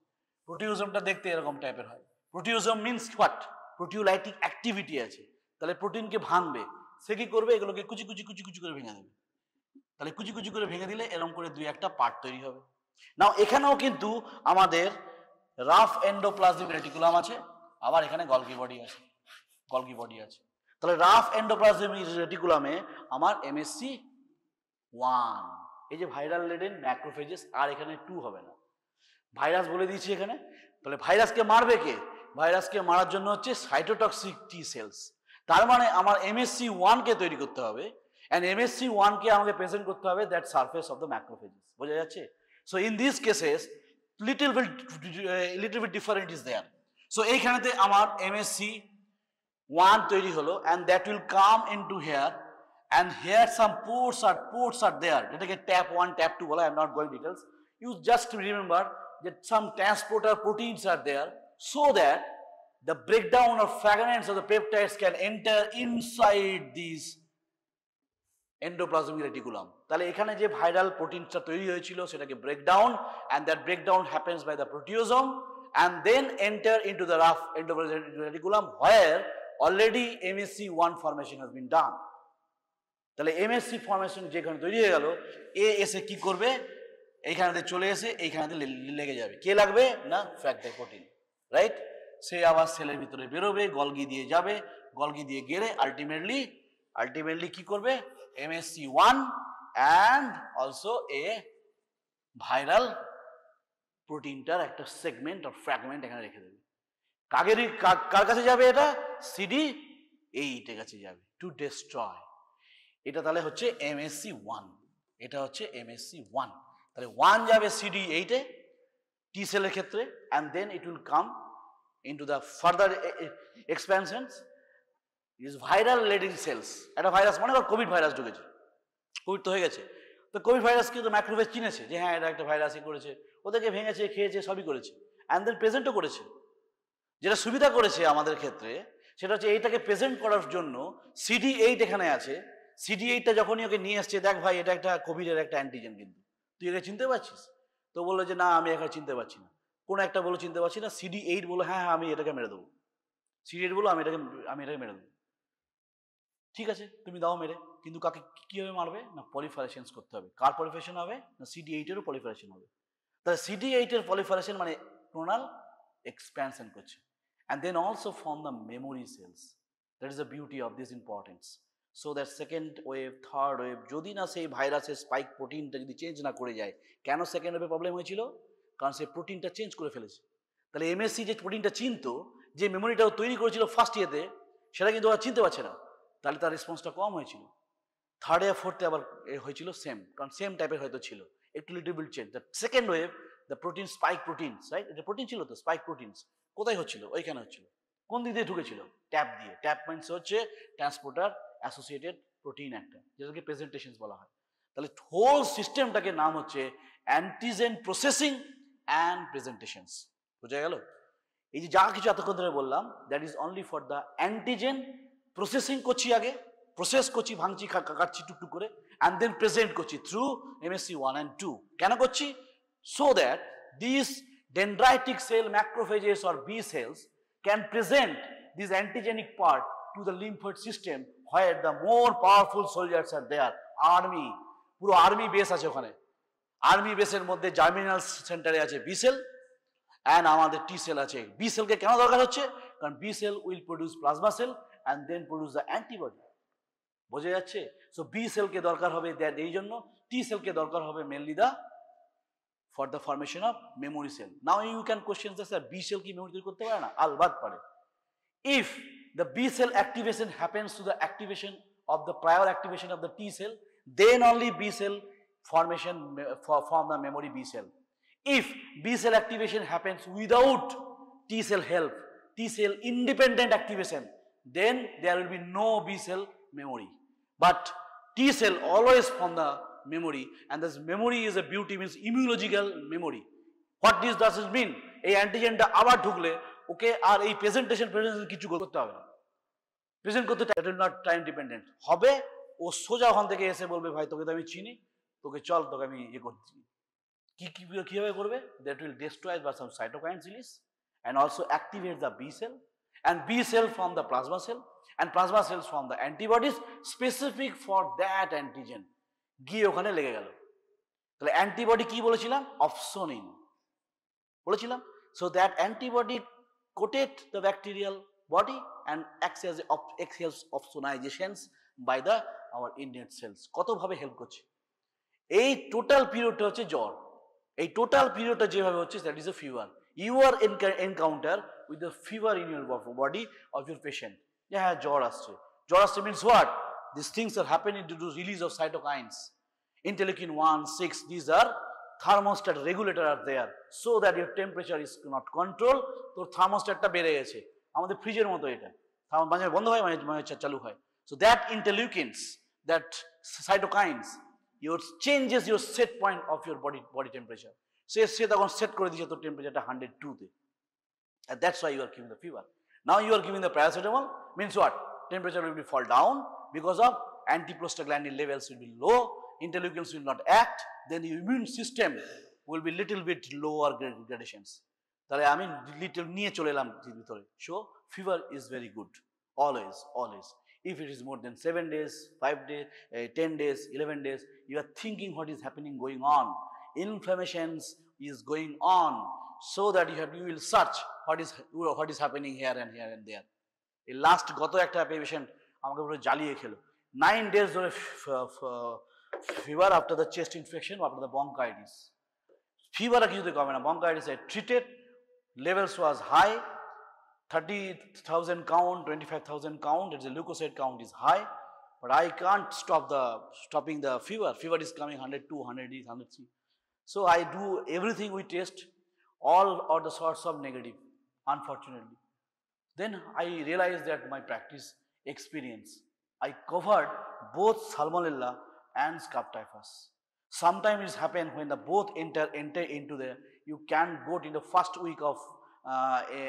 প্রোটিওজোমটা দেখতে এরকম টাইপের হয়। প্রোটিওজোম মিন্স হোয়াট? প্রোটিওলাইটিক অ্যাক্টিভিটি আছে। তাহলে প্রোটিনকে ভাঙবে, সে কি করবে? এগুলোকে কুচি করে ভেঙে দেবে। তাহলে কুচি করে ভেঙে দিলে এরকম করে দুই একটা পার্ট তৈরি হবে। নাও এখানেও কিন্তু আমাদের রাফ এন্ডোপ্লাজমিক রেটিকুলাম আছে, আবার এখানে গলগি বডি আছে। তাহলে রাফ এন্ডোপ্লাজমিক রেটিকুলামে আমার MSC 1, এই যে ভাইরাল লেডেন ম্যাক্রোফেজেস, আর এখানে 2 হবে না, ভাইরাস বলে দিয়েছি এখানে। তাহলে ভাইরাসকে মারবে কে? ভাইরাসকে মারার জন্য হচ্ছে সাইটোটক্সিক টি সেলস। তার মানে আমার MSC 1 কে তৈরি করতে হবে, and MSC 1 কে আমাকে প্রেজেন্ট করতে হবে that surface of the macrophages. বোঝা যাচ্ছে? So in this cases little bit different is there. So এইখানেতে আমার MSC 1 তৈরি হলো, and that will come into here, and here some ports are there, এটাকে ট্যাপ 1 ট্যাপ 2 বলা, I am not going details. You just remember that some transporter proteins are there so that the breakdown or fragments of the peptides can enter inside these endoplasmic reticulum. তাহলে এখানে যে viral প্রোটিনটা তৈরি হয়েছিল সেটাকে breakdown, and that breakdown happens by the proteasome and then enter into the rough endoplasmic reticulum where already MSC 1 formation has been done. তাহলে MSC formation যেখানে তৈরি হয়ে গেল, এ এসে কি করবে? এইখানে চলে এসে এইখানে লেগে যাবে। কে লাগবে? না ফ্যাক্টর প্রোটিন, রাইট? সে আবার সেলের ভিতরে বেরোবে, গলগি দিয়ে যাবে, গলগি দিয়ে গেলে আলটিমেটলি কি করবে? MSC 1 and also a viral প্রোটিনটার একটা সেগমেন্ট আর ফ্র্যাগমেন্ট এখানে রেখে দেবে। কার কাছে যাবে? এটা CD8 এর কাছে যাবে টু ডিস্ট্রয়। এটা তাহলে হচ্ছে MSC 1, এটা হচ্ছে MSC 1। তাহলে 1 যাবে CD8 এ টি সেলের ক্ষেত্রে, and then it will come into the further expansions is viral laden cells. একটা ভাইরাস, মনে কর কোভিড ভাইরাস ঢুকেছে, কোভিড তো হয়ে গেছে, তো কোভিড ভাইরাসকে তো ম্যাক্রোফেজ চিনেছে যে হ্যাঁ এটা একটা ভাইরাসই করেছে, ওদেরকে ভেঙেছে, খেয়েছে, সবই করেছে, and then প্রেজেন্টও করেছে। যেটা সুবিধা করেছে আমাদের ক্ষেত্রে সেটা হচ্ছে এইটাকে প্রেজেন্ট করার জন্য CD8 এখানে আছে। CD8টা যখনই ওকে নিয়ে আসছে, দেখ ভাই এটা একটা কোভিডের একটা অ্যান্টিজেন, কিন্তু তুই একে চিনতে পারছিস? তো বললো যে না আমি এখানে চিনতে পারছি না। কোন একটা বলো চিনতে পারছি না, CD8 বলো হ্যাঁ আমি এটাকে মেরে দেবো, CD8 বলো আমি এটাকে মেরে দেবো। ঠিক আছে তুমি দাও মেরে, কিন্তু কাকে কিভাবে মারবে? না পলিফারেশন করতে হবে। কার পলিফারেশন হবে? না CD8 এরও পলিফারেশন হবে। তাহলে CD8 এর পলিফারেশন মানে ক্লোনাল এক্সপ্যানশন করছে, and then also form the memory cells. That is the beauty of this importance. So that second wave, third wave যদি না সেই ভাইরাসের স্পাইক প্রোটিনটা যদি চেঞ্জ না করে যায়, কেন সেকেন্ড ওয়েভে প্রবলেম হয়েছিল? কারণ সে প্রোটিনটা চেঞ্জ করে ফেলেছে। তাহলে MSC যে প্রোটিনটা চিনতো, যে মেমোরিটা তৈরি করেছিল ফার্স্ট ইয়েতে, সেটা কিন্তু ওরা চিনতে পারছে না, তাহলে তার রেসপন্সটা কম হয়েছিল। থার্ড এ ফোর্থে আবার হয়েছিল সেম, কারণ সেম টাইপের হয়তো ছিল, একটু little bit change. The second wave the protein spike proteins, right? এটা প্রোটিন ছিল তো, স্পাইক প্রোটিনস কোথায় হচ্ছিল? ওইখানে হচ্ছিল। কোন দিক দিয়ে ঢুকেছিল? ট্যাপ দিয়ে। ট্যাপ মিন্স হচ্ছে ট্রান্সপোর্টার অ্যাসোসিয়েটেড প্রোটিন একটা, যেটাকে প্রেজেন্টেশন বলা হয়। তাহলে হোল সিস্টেমটাকে নাম হচ্ছে অ্যান্টিজেন প্রসেসিং অ্যান্ড প্রেজেন্টেশনস। বোঝা গেল? এই যে যা কিছু এতক্ষণ ধরে বললাম, that is only for the antigen processing করছি, আগে প্রসেস করছি, ভাঙছি, কাটছি টুকটুক করে, অ্যান্ড দেন প্রেজেন্ট করছি থ্রু MSC 1 and 2। কেন করছি? So that this dendritic cell macrophages or B cells can present this antigenic part to the lymphoid system where the more powerful soldiers are there. Army, পুরো army base আছে ওখানে। Army বেসের মধ্যে germinal সেন্টারে আছে B cell and আমাদের T cell আছে। B cell কে কেন দরকার হচ্ছে? কারণ B cell will produce plasma cell and then produce the antibody। বোঝা যাচ্ছে? সো B cell কে দরকার হবে এই জন্য, T cell কে দরকার হবে mainly the for the formation of memory cell. Now you can question this, that B cell কি memory তৈরি করতে পারে না? আলবাত পারে। If the B cell activation happens to the activation of the prior activation of the T cell, then only B cell formation form the memory B cell. If B cell activation happens without T cell help, T cell independent activation, then there will be no B cell memory. But T cell always form the memory, and this memory is a beauty, means immunological memory. What does it mean? এই অ্যান্টিজেনটা আবার ঢুকলে ওকে আর এই presentation কিছু করতে হবে না, present করতে it will not time dependent হবে। ও সোজা ওখান থেকে এসে বলবে ভাই তোকে তো আমি চিনি, তোকে চল তোকে আমি ইয়ে করছি। কিভাবে করবে? That will destroy by some cytokine release and also activate the B cell, and B cell from the plasma cell, and plasma cells from the antibodies specific for that antigen গিয়ে ওখানে লেগে গেল। তাহলে অ্যান্টিবডি কি বলেছিলাম? অপসোনিন বলেছিলাম। So that antibody coated the bacterial body and acts as opsonizations by the our innate cells. কত ভাবে হেল্প করছে এই টোটাল পিরিয়ডটা হচ্ছে জ্বর এই টোটাল পিরিয়ডটা যেভাবে হচ্ছে that is a fever you are encounter with the fever in your body of your patient যে হ্যাঁ জ্বর আসছে means what this things are happening do to release of cytokines interleukin 1 6 these are thermostat regulator are there so that your temperature is not controlled তোর থার্মোস্ট্যাটটা বেড়ে গেছে আমাদের ফ্রিজের মতো এটা মাঝে বন্ধ হয় মাঝে চালু হয় so that interleukins that cytokines your changes your set point of your body temperature সে তখন সেট করে দিয়েছে তোর টেম্পারেচারটা 102 তে and that's why you are giving the fever now you are giving the paracetamol means what temperature will be fall down because of antiprostaglandin levels will be low interleukins will not act then the immune system will be little bit lower gradations তাহলে আমি little নিয়ে চলে এলাম ভিতরে so fever is very good always if it is more than 7 days 5 days 10 days 11 days you are thinking what is happening going on inflammations is going on so that you will search what is happening here and there এই last গত একটা patient আমাকে পুরো জ্বালিয়ে খেলো 9 days ধরে fever after the chest infection after the bronchitis fever কিছুতে কমে না bronchitis I treated levels was high 30,000 count 25,000 count it's a leukocyte count is high but I can't stopping the fever is coming 102 103 103 so I do everything we test all are the sorts of negative unfortunately then I realized that my practice experience I covered both salmonella and scab typhus. Sometimes it happens when the both enter into the you can't go in the first week of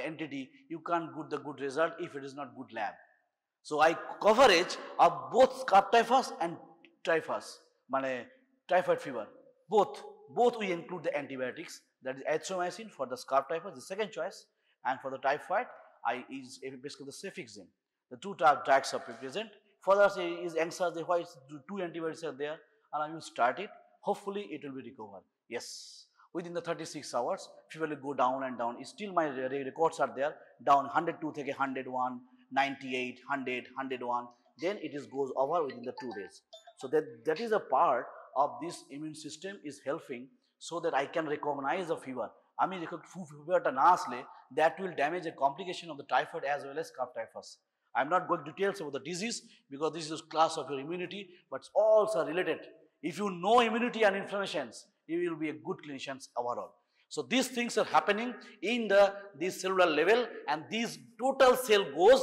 entity you can't get the good result if it is not good lab. So I coverage of both scab typhus and typhus, mane typhoid fever. Both we include the antibiotics that is azithromycin for the scab typhus the second choice and for the typhoid I is basically the cefixime. The two drugs are present. Further is anxious, why two antibiotics are there and I will start it. Hopefully it will be recovered. Yes, within the 36 hours, fever will go down and down. Still my records are there, down 102 থেকে 101, 98, 100, 101. Then it is goes over within the 2 days. So that is a part of this immune system is helping so that I can recognize the fever. আমি feverটা না আসলে that will damage a complication of the typhoid as well as scab typhus. I am not going details about the disease because this is a class of your immunity, but all are related. If you know immunity and inflammations, you will be a good clinician overall. So these things are happening in this cellular level and this total cell goes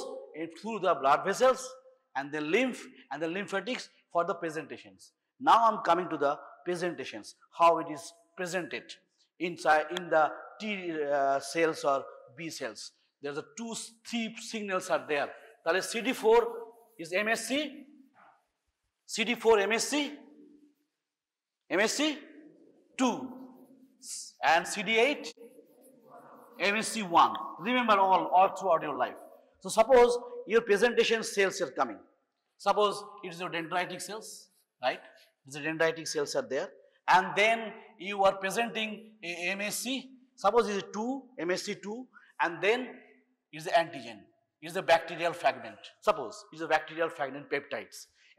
through the blood vessels and the lymph and the lymphatics for the presentations. Now I am coming to the presentations, how it is presented inside in the T cells or B cells. There are three signals are there. তাহলে CD4 is MSC, CD4 MSC 2 and CD8 MSC 1. Remember all throughout your life. So suppose your presentation cells are coming. Suppose it is your dendritic cells, right? The dendritic cells are there and then you are presenting a MSC. Suppose it is 2 MSC 2 and then it is the antigen. It is a bacterial fragment. Suppose it is a bacterial fragment peptides.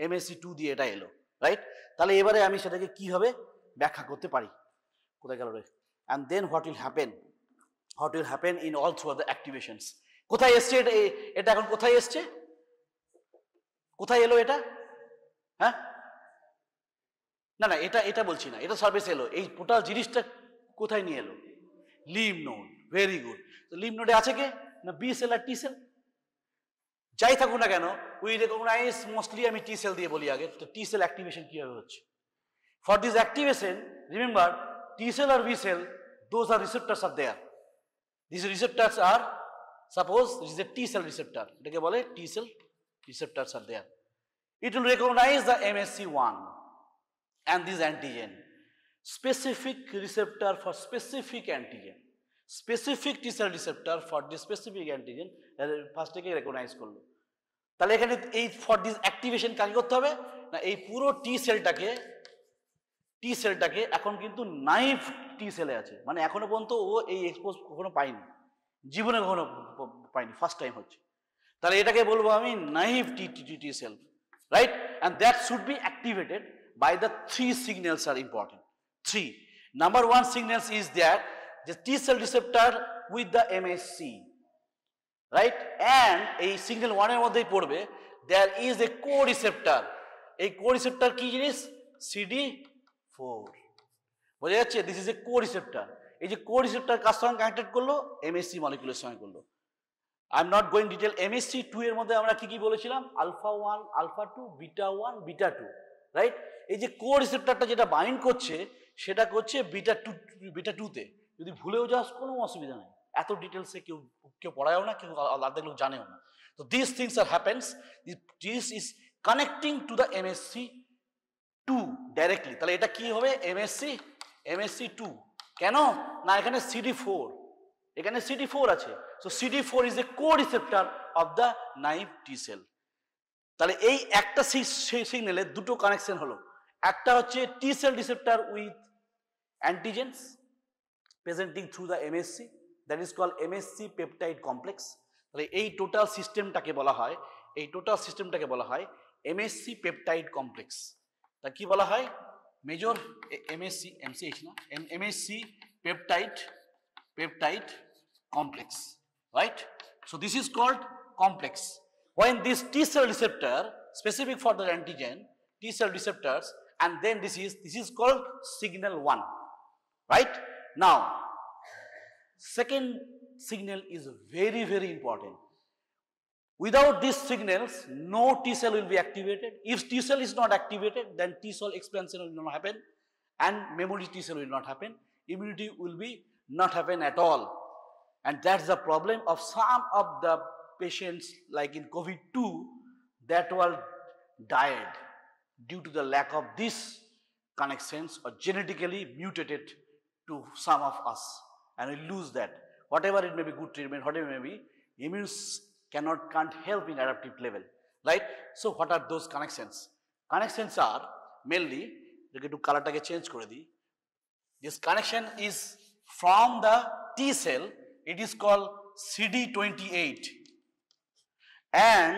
MSC2 দিয়ে এটা এলো, right? তাহলে এবারে আমি সেটাকে কিভাবে ব্যাখ্যা করতে পারি? কোথায় গেল রে? And then what will happen in all through the activations. কোথায় এসছে এটা এখন কোথায় এসছে? কোথায় এলো এটা? হ্যাঁ? না এটা বলছি না। এটা সার্ভিস এলো। এই টোটাল জিনিসটা কোথায় নিয়ে এলো? Lymph node. Very good. তো লিম্ফ নোডে আছে কে? না বি সেল আর টি সেল। যাই থাকুক না কেন উই রেকগনাইজ মোস্টলি আমি টি সেল দিয়ে বলি আগে তো টি সেল অ্যাক্টিভেশন কিভাবে হচ্ছে for this activation remember T cell আর B cell those are receptors are there this receptors are suppose this is a T cell receptor এটাকে বলে T cell receptors are there it will recognise the MSC1 and this antigen specific receptor for specific antigen specific T cell receptor for this specific antigen first থেকে recognise করলো তাহলে এখানে এই for this activation কাজ করতে হবে না এই পুরো টি সেলটাকে এখন কিন্তু নাইভ টি সেলে আছে মানে এখনো পর্যন্ত ও এই এক্সপোজ কখনো পায়নি জীবনে কখনো পায়নি ফার্স্ট টাইম হচ্ছে তাহলে এটাকে বলবো আমি naive T sell, right? And that should be activated by the 3 signals are important. 3. Number 1 signals is that the T cell receptor with the MHC, right? And a signal 1 এর মধ্যেই পড়বে there is a co-receptor. এই co-receptor কি জিনিস? CD4. বোঝা যাচ্ছে? This is a co-receptor. এই যে co-receptor কার সঙ্গে কানেক্টেড করলো? MHC মলিকিউলের সঙ্গে করলো। I am not going detail. MHC 2 এর মধ্যে আমরা কি বলেছিলাম? Alpha 1, alpha 2, beta 1, beta 2, right? এই যে কো-রিসেপ্টরটা যেটা বাইন্ড করছে সেটা করছে বিটা 2 তে। যদি ভুলেও যাস কোনো অসুবিধা নেই, এত ডিটেলসে কেউ পড়ায়ও না, কেউ অর্ধেক লোক জানেও না। তো this things are happens, this is connecting to the MHC 2 directly. তাহলে এটা কি হবে? MHC 2। কেন না? এখানে CD4, এখানে CD4 আছে। So CD4 is a co-receptor of the naive T cell. তাহলে এই একটা সিগন্যালে দুটো কানেকশন হলো, একটা হচ্ছে T cell receptor with antigens presenting through the MHC, that is called MHC peptide complex. তাহলে এই টোটাল সিস্টেমটাকে বলা হয়, MHC পেপটাইড কমপ্লেক্স। তা কি বলা হয়? Major MHC peptide complex, right? So this is called complex. When this T cell receptor specific for the antigen, T cell receptors, and then this is called signal 1, right? Now second signal is very, very important. Without these signals, no T cell will be activated. If T cell is not activated, then T cell expansion will not happen and memory T cell will not happen. Immunity will be not happen at all. And that's the problem of some of the patients like in COVID-2 that were died due to the lack of these connections or genetically mutated to some of us, and we lose that. Whatever it may be good treatment, whatever it may be, immune can't help in adaptive level, right? So what are those connections? Connections are mainly, একটু কালারটাকে change করে দিই। This connection is from the T cell, it is called CD28, and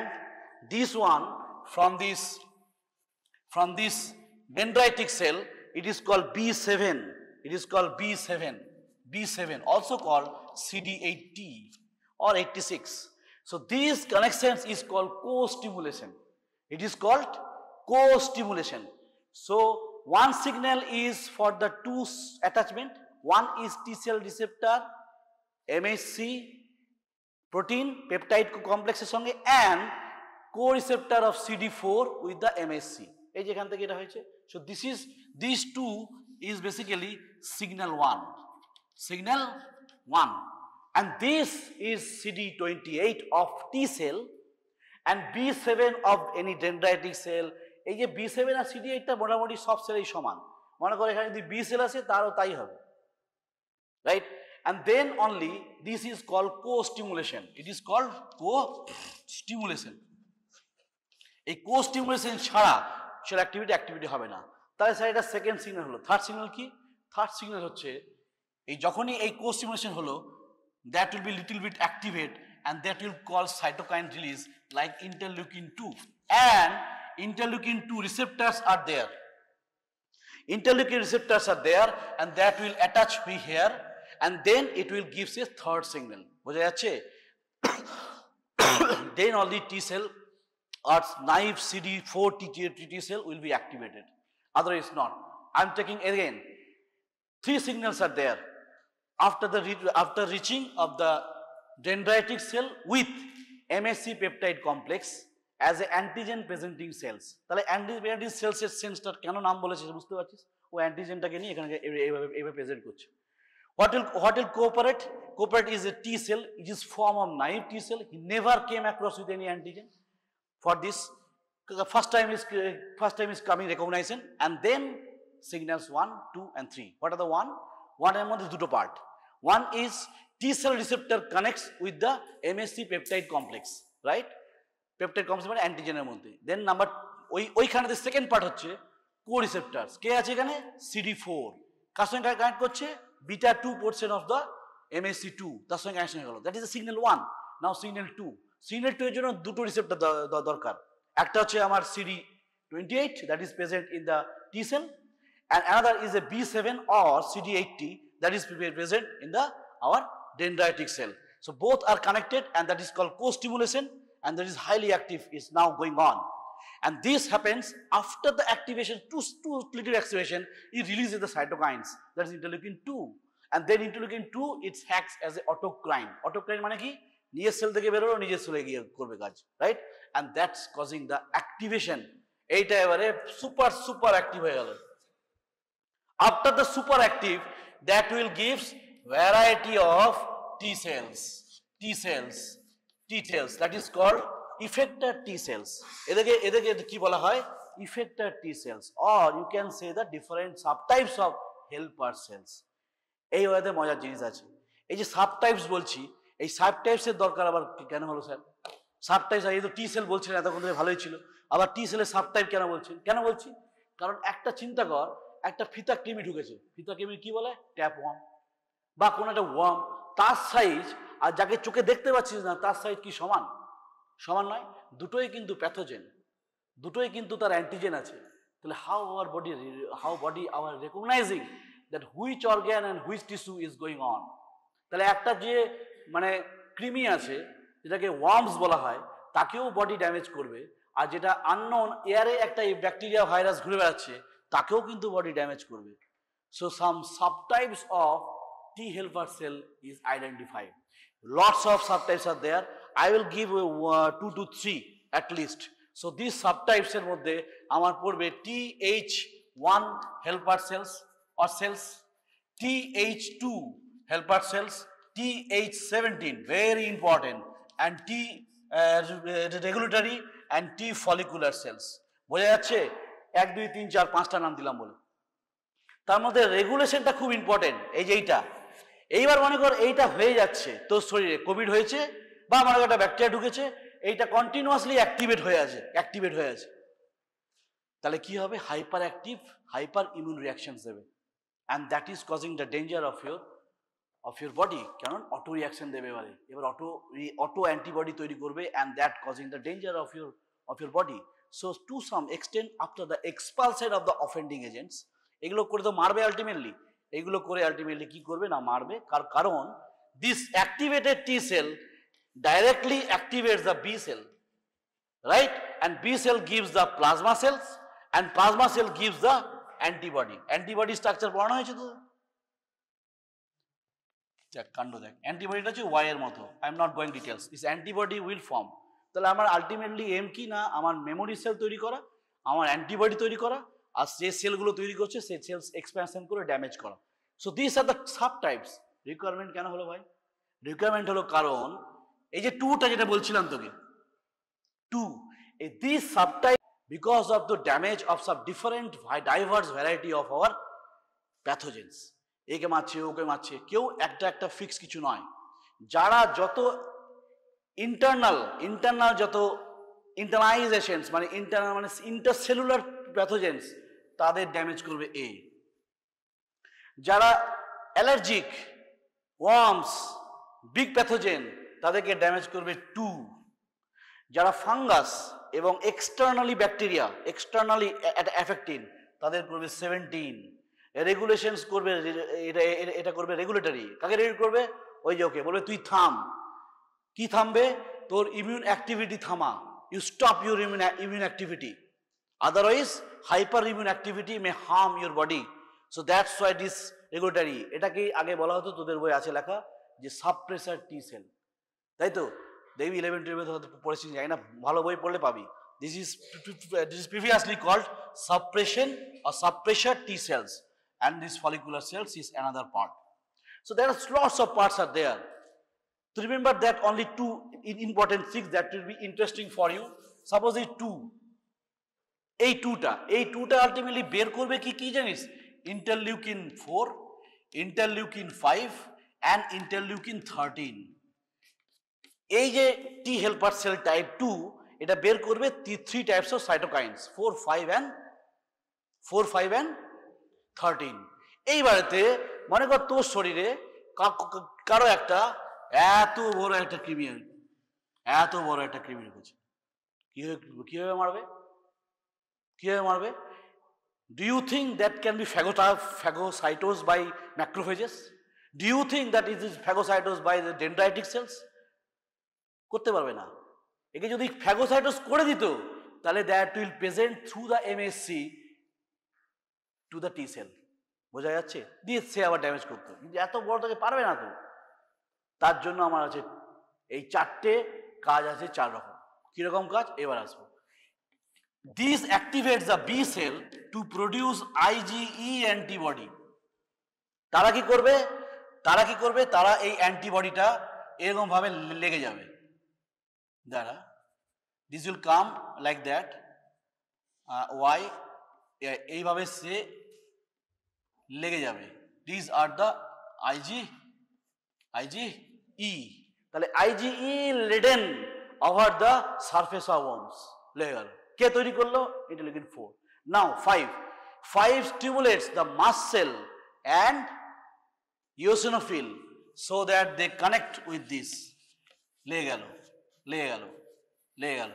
this one from this dendritic cell, it is called B7, also called CD8T or 86. So these connections is called co-stimulation. It is called co-stimulation. So one signal is for the two attachment. One is T cell receptor, MHC protein peptide complex এর সঙ্গে and co-receptor of CD4 with the MHC. এই যেখান থেকে এটা হয়েছে। So these two is basically signal 1, and this is CD28 of T cell and B7 of any dendritic cell. এই যে B7 আর CD8 টা মোটামুটি সব সেলেই সমান। মনে করে এখানে যদি B সেল আছে তারও তাই হবে, right? And then only this is called co-stimulation. It is called co-stimulation. এই co-stimulation ছাড়া সেল অ্যাক্টিভিটি হবে না। তাহলে স্যার এটা সেকেন্ড সিগন্যাল হলো। থার্ড সিগন্যাল কি? থার্ড সিগন্যাল হচ্ছে এই যখনই এই co-stimulation হলো, that will be little bit activate and that will cause cytokine release like interleukin 2, and interleukin 2 receptors are there. Interleukin receptors are there and that will attach here, and then it will give a third signal. বোঝা যাচ্ছে? Then only T cell or naive CD4 T cell will be activated, otherwise not. I'm taking again 3 signals are there after reaching of the dendritic cell with MHC peptide complex as a antigen presenting cells. তাহলে antigen cells এর সেন্সটা কেন নাম বলেছে বুঝতে পারছিস? ও অ্যান্টিজেনটাকে নিয়ে এখানে এইভাবে প্রেজেন্ট করছে। What will cooperate? Cooperate is a T cell. It is form of naive T cell. He never came across with any antigen. For this, the first time is coming recognition, and then signals 1, 2, and 3. What are the one? One এর মধ্যে দুটো part. One is T cell receptor connects with the MHC peptide complex, right? Peptide complex মানে অ্যান্টিজেনের মধ্যে। Then number ওইখানে second part হচ্ছে co-receptors. কে আছে এখানে? CD4 কার সঙ্গে কানেক্ট করছে? beta 2 portion of the MHC2 তার সঙ্গে কানেকশন হয়ে গেল। That is the signal 1. Now signal 2. CD28 এর জন্য দুটো রিসেপ্টর দরকার, একটা হচ্ছে আমার CD28 that is present in the T cell, and another is a B7 or CD80 that is present in the our dendritic cell. So both are connected, and that is called co-stimulation, and that is highly active is now going on. And this happens after the activation, two little activation, it releases the cytokines, that is interleukin 2. And then interleukin 2, it acts as a autocrine. Autocrine মানে কি? নিজের sell থেকে বের হলো, নিজের সেলে গিয়ে করবে কাজ, right? And that's causing the activation. এইটা এবারে super active হয়ে গেল। After the super active, that will gives variety of T cells, that is called effector T cells. এদেরকে কি বলা হয়? Effector T cells, or you can say the different subtypes of helper cells. এই ওয়াতে মজার জিনিস আছে, এই যে সাবটাইপস বলছি, এই সাবটাইপস এর দরকার আবার কেন হলো স্যার? সাবটাইপস, এই তো টি সেল বলছিলেন এতক্ষণ ধরে, ভালোই ছিল, আবার টি সেলের সাবটাইপ কেন বলছি? কারণ একটা চিন্তা কর, একটা ফিতা কৃমি ঢুকেছে, ফিতা কৃমি কি বলে? ট্যাপ ওয়ার্ম বা কোন একটা ওয়ার্ম, তার সাইজ আর যাকে চোখে দেখতে পাচ্ছিস না তার সাইজ কি সমান নয়? দুটোই কিন্তু প্যাথোজেন, দুটোই কিন্তু তার অ্যান্টিজেন আছে। তাহলে how body our recognising that which organ and which tissue is going on. তাহলে একটা যে মানে কৃমি আছে যেটাকে ওয়ার্মস বলা হয়, তাকেও বডি ড্যামেজ করবে, আর যেটা আননোন এয়ারে একটা ব্যাকটেরিয়া ভাইরাস ঘুরে বেড়াচ্ছে তাকেও কিন্তু বডি ড্যামেজ করবে। So some subtypes of T helper cell is identified. Lots of subtypes are there. I will give 2 to 3 at least. So these subtypes এর মধ্যে আমার পড়বে TH1 helper cells or cells, TH2 helper cells, TH17 very important, and T regulatory and T follicular cells. বোঝা যাচ্ছে? 1 2 3 4 5টা নাম দিলাম বলে। তার মধ্যে রেগুলেশনটা খুব ইম্পর্টেন্ট, এই যে এইটা। এইবার মনে কর এইটা হয়ে যাচ্ছে তোর শরীরে, কোভিড হয়েছে বা আমার একটা ব্যাকটেরিয়া ঢুকেছে, এইটা কন্টিনিউয়াসলি অ্যাক্টিভেট হয়ে আছে, তাহলে কি হবে? হাইপার ইমিউন রিঅ্যাকশনস দেবে, and that is causing the danger of your body. কারণ অটো রিঅ্যাকশন দেবে, এবার অটো অ্যান্টিবডি তৈরি করবে, and that causing the danger of your body. So to some extent, after the expulsion of the offending agents, এগুলো করে তো মারবে ultimately, এগুলো করে আলটিমেটলি কি করবে না মারবে, কারণ this activated T cell directly activates the B cell, right? And B cell gives the plasma cells, and plasma cell gives the antibody structure পড়ানো হয়েছে তো, কাণ্ড দেখ, অ্যান্টিবডিটা হচ্ছে ওয়াই এর মতো, I am not going details, this antibody will form. তাহলে আমার আলটিমেটলি এম কি না, আমার মেমোরি সেল তৈরি করা, আমার অ্যান্টিবডি তৈরি করা, আর যে সেলগুলো তৈরি করছে সেই সেলস এক্সপ্যানশন করে ড্যামেজ করা। So this are the subtypes. Requirement কেন হলো ভাই? রিকোয়ারমেন্ট হলো কারণ এই যে টুটা যেটা বলছিলাম তোকে, this subtype because of the damage of some different diverse variety of our pathogens. একে মারছে, ওকে মারছে, কেউ একটা ফিক্স কিছু নয়। যারা যত ইন্টারনাল যত ইন্টারনাইজেশনস মানে ইন্টারসেলুলার প্যাথোজেন্স, তাদের ড্যামেজ করবে এ। যারা অ্যালার্জিক, ওয়ার্মস, বিগ প্যাথোজেন, তাদেরকে ড্যামেজ করবে 2। যারা ফাঙ্গাস এবং এক্সটার্নালি ব্যাকটেরিয়া, এক্সটার্নালি অ্যাফেক্টিং, তাদের করবে 17। রেগুলেশনস করবে, এটা করবে রেগুলেটরি। কাকে রেগুলেট করবে? ওই যে ওকে বলবে তুই থাম। কি থামবে? তোর ইমিউন অ্যাক্টিভিটি থামা, you stop your immune activity, otherwise hyper immune activity may harm your body. So that's why this regulatory. এটাকে আগে বলা হতো, তোদের বই আছে লেখা, যে সাবপ্রেসার টি সেল, তাই তো? দেখবি 11-12 পড়েছিস, জানি না, ভালো বই পড়লে পাবি। This is previously called suppression or suppressor T cells, and this follicular cells is another part. So there are lots of parts are there. To remember that only 2 important things that will be interesting for you. Suppose এই 2, এই 2টা ultimately বের করবে কি জানিস? Interleukin 4, interleukin 5 and interleukin 13. এই যে টি helper sell type 2, এটা বের করবে 3 টাইপস অফ সাইটোকাইনস, 4, 5 and 13। এইবারেতে মনে কর তোর শরীরে কারো একটা এত বড় একটা কৃমি এত বড় একটা কৃমি ঢুকেছে, কিভাবে মারবে, কিভাবে মারবে? Do you think that can be phagocytosed by macrophages? Do you think that it is phagocytosed by the dendritic cells? করতে পারবে না। একে যদি ফ্যাগোসাইটোস করে দিত তাহলে that will present through the MSc to the T sell, বোঝা যাচ্ছে, দিয়ে সে আবার ড্যামেজ করতো, কিন্তু এত বড় তাকে পারবে না তো। তার জন্য আমার আছে এই চারটে কাজ আছে, 4 রকম। কিরকম কাজ এবার আসবো। This activates the B cell to produce IgE antibody. তারা কি করবে, তারা কি করবে, তারা এই অ্যান্টিবডিটা এরকম ভাবে লেগে যাবে, দ্বারা this will come like that, why এইভাবে সে লেগে যাবে। দিস আর দ্য IgE, তাহলে IgE laden over the surface of worms, লেগে গেল। কে তৈরি করলো? Interleukin 4। Now 5 stimulates the mast cell and eosinophil so that they connect with this, লেগে গেল, লেগে গেল, লেগে গেল।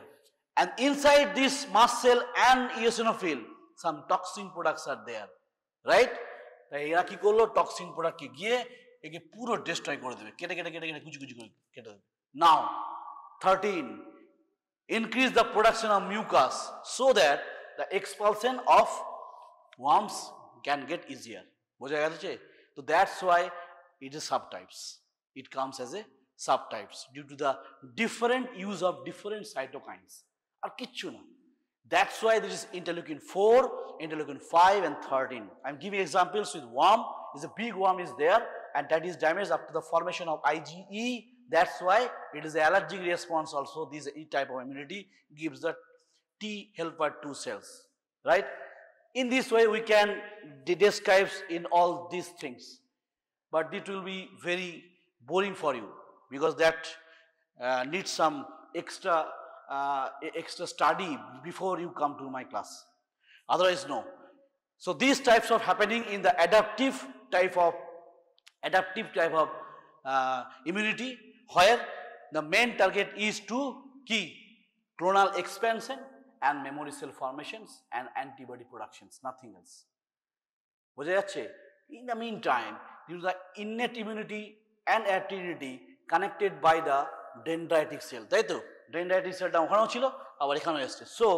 And inside this mast cell and eosinophil some toxin products are there, right? তাই এরা কি করলো, টক্সিন প্রোডাক্টকে গিয়ে একে পুরো ডিস্ট্রয় করে দেবে, কেটে কেটে কেটে কেটে কুচি কুচি করে কেটে দেবে। নাও 13 increase the production of mucus so that the expulsion of worms can get easier, বোঝা গেছে? তো that's why it is subtypes, it comes as a subtypes due to the different use of different cytokines, আর কিচ্ছু না। That's why there is interleukin 4, interleukin 5 and 13. I'm giving examples with worm, is a big worm is there and that is damaged after the formation of IgE. That's why it is the allergic response also. This E type of immunity gives the T helper 2 cells, right? In this way we can describe in all these things, but it will be very boring for you because that needs some extra study before you come to my class, otherwise no. So these types of happening in the adaptive type of immunity, where the main target is to key clonal expansion and memory cell formations and antibody productions, nothing else, বোঝা যাচ্ছে? In the meantime, due to the innate immunity and activity connected by the dendritic cell, তাই তো? dendritic cellটা ওখানেও ছিল আবার এখানেও এসছে। So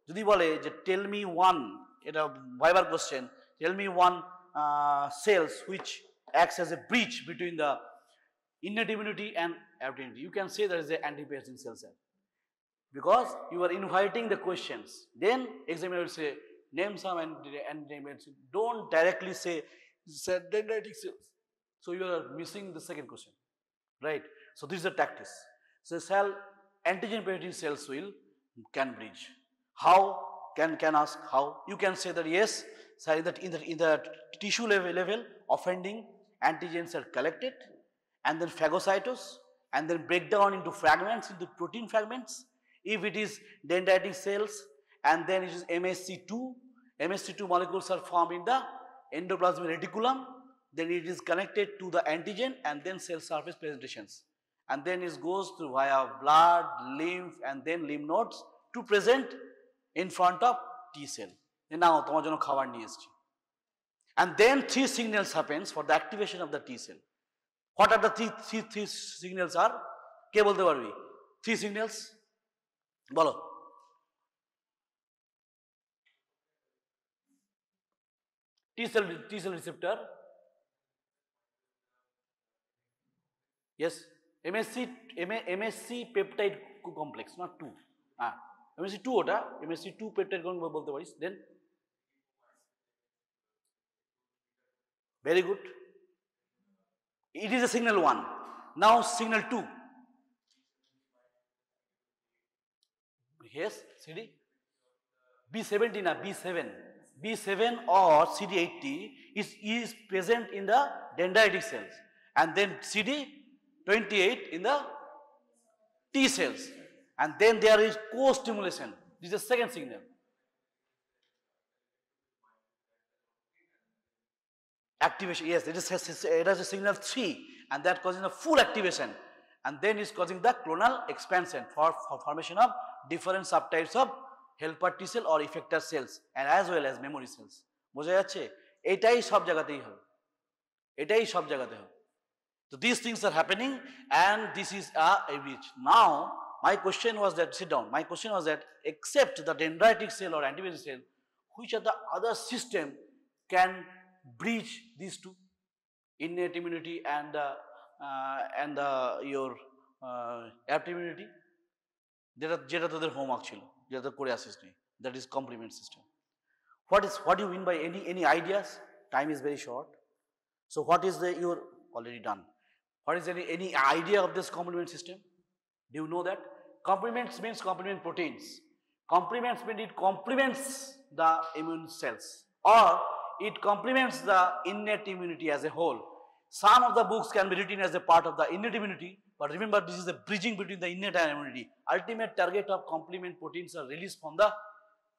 যদি বলে যে টেল মি ওয়ান, এটা ভাইবার question, tell me one cells which acts as a bridge between the innate immunity and immunity, you can say there is an anti-piercing cell set, because you are inviting the questions. Then examiner will say name some and don't directly say dendritic cells, so you are missing the second question, right? So this is the tactics. So cell antigen penetrating cells can bridge. How? Can ask how? You can say that yes, sorry, that in the tissue level offending antigens are collected and then phagocytose and then break down into fragments, into protein fragments. If it is dendritic cells and then it is MSC2 molecules are formed in the endoplasmic reticulum, then it is connected to the antigen and then cell surface presentations, and then it goes through via blood, lymph and then lymph nodes to present in front of T cell. Now তোমার জন্য খাবার নিয়ে এসেছি, and then 3 signals happens for the activation of the T cell. What are the three signals are? কে বলতে পারবি 3 signals? বলো। T cell receptor, yes. MSC peptide complex, not 2. MSC2 ওটা, MSC2 peptide complex বলতে পারিস। Then very good, it is a signal 1. Now signal 2, yes, CD B70 na B7 or CD80 is present in the dendritic cells, and then CD28 in the T cells, and then there is co-stimulation. This is the second signal. Activation, yes, it is a signal 3, and that causes a full activation, and then is causing the clonal expansion for formation of different subtypes of helper T cell or effector cells and as well as memory cells. বোঝা যাচ্ছে? এটাই সব জায়গাতেই হবে, এটাই সব জায়গাতে হবে। So these things are happening and this is a reach. Now my question was that, sit down, my question was that except the dendritic cell or antibody cell, which are the other system can breach these two, innate immunity and your adaptive immunity? যেটা তোদের homework ছিল, যেটা করে আসিস নি, that is complement system. What do you mean by any ideas? Time is very short. So what is your already done? What is any idea of this complement system? Do you know that? Complements means complement proteins. Complements means it complements the immune cells or it complements the innate immunity as a whole. Some of the books can be written as a part of the innate immunity, but remember this is the bridging between the innate and immunity. Ultimate target of complement proteins are released from the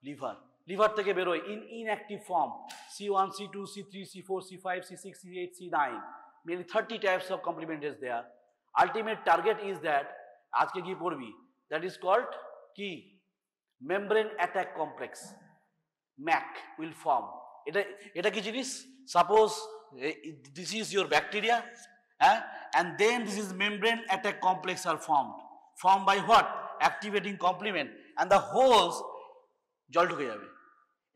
liver. Liver থেকে বেরোয় in inactive form, C1, C2, C3, C4, C5, C6, C8, C9. Nearly 30 types of complement is there. Ultimate target is that, আজকে কি পড়বি, that is called কি, membrane attack complex, MAC will form. এটা কি জিনিস? Suppose this is your bacteria and then this is membrane attack complex are formed by what? Activating complement and the holes জল ঢুকে যাবে,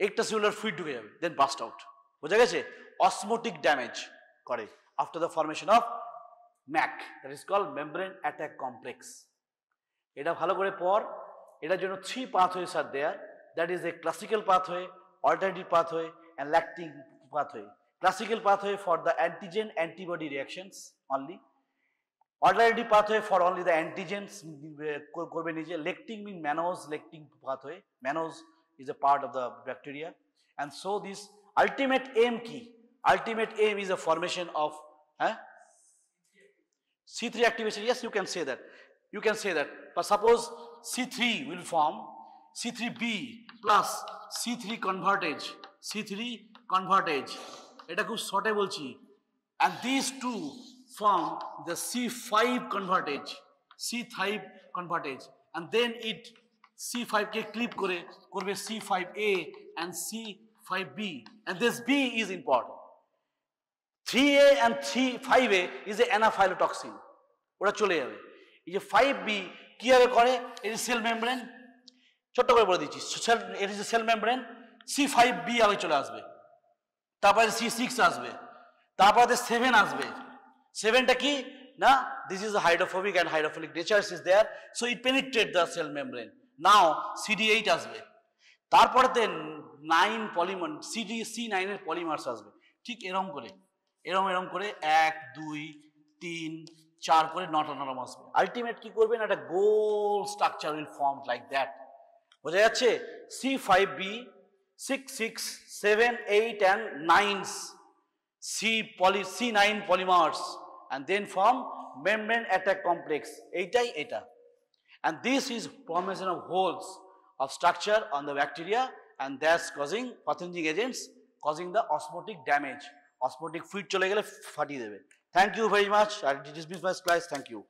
একটা সেলুলার ফ্লুইড ঢুকে যাবে, দেন বাস্ট আউট। বোঝা গেছে? অসমোটিক ড্যামেজ করে after the formation of MAC, that is called membrane attack complex. এটা ভালো করে পড়। এটার জন্য 3 pathways are there, that is a classical pathway, alternative pathway and lactic pathway. Classical pathway for the antigen antibody reactions only, alternative pathway for only the antigens করবে নিজে, lectin means mannose lectin pathway, mannose is a part of the bacteria, and so this ultimate aim key, ultimate aim is a formation of C3 activation. Yes, you can say that, you can say that, but suppose C3 will form C3b plus C3 convertage, C3 convertage, এটা খুব শর্টে বলছি, and these two form the C5 convertage, C5 convertage, and then it C5 K clip করে করবে C5a and C5b, and this B is important. 3a and 5a is a anaphylotoxin, ওটা চলে যাবে। এই যে 5b কি হবে করে, it is cell membrane, ছোট করে বলে দিচ্ছি, it is a cell membrane, C5b আগে চলে আসবে, তারপরে C6 আসবে, তারপরে 7 আসবে। 7টা কি না, this is the hydrophobic and hydrophilic nature is there, so it penetrates the cell membrane. Now CD8 আসবে, তারপরে 9 পলিমার C9 এর পলিমার্স আসবে, ঠিক এরকম করে এরকম করে 1 2 3 4 করে 9টা আসবে। আলটিমেট কি করবেন, একটা গোল structure will form like that. বোঝা যাচ্ছে? C5b 6 6 7 8 and 9 C9 polymers and then form membrane attack complex, এইটাই এটা, and this is formation of holes of structure on the bacteria and that's causing pathogenic agents, causing the osmotic damage, osmotic fluid চলে গেলে ফাটিয়ে দেবে। Thank you very much, I dismiss my class, thank you.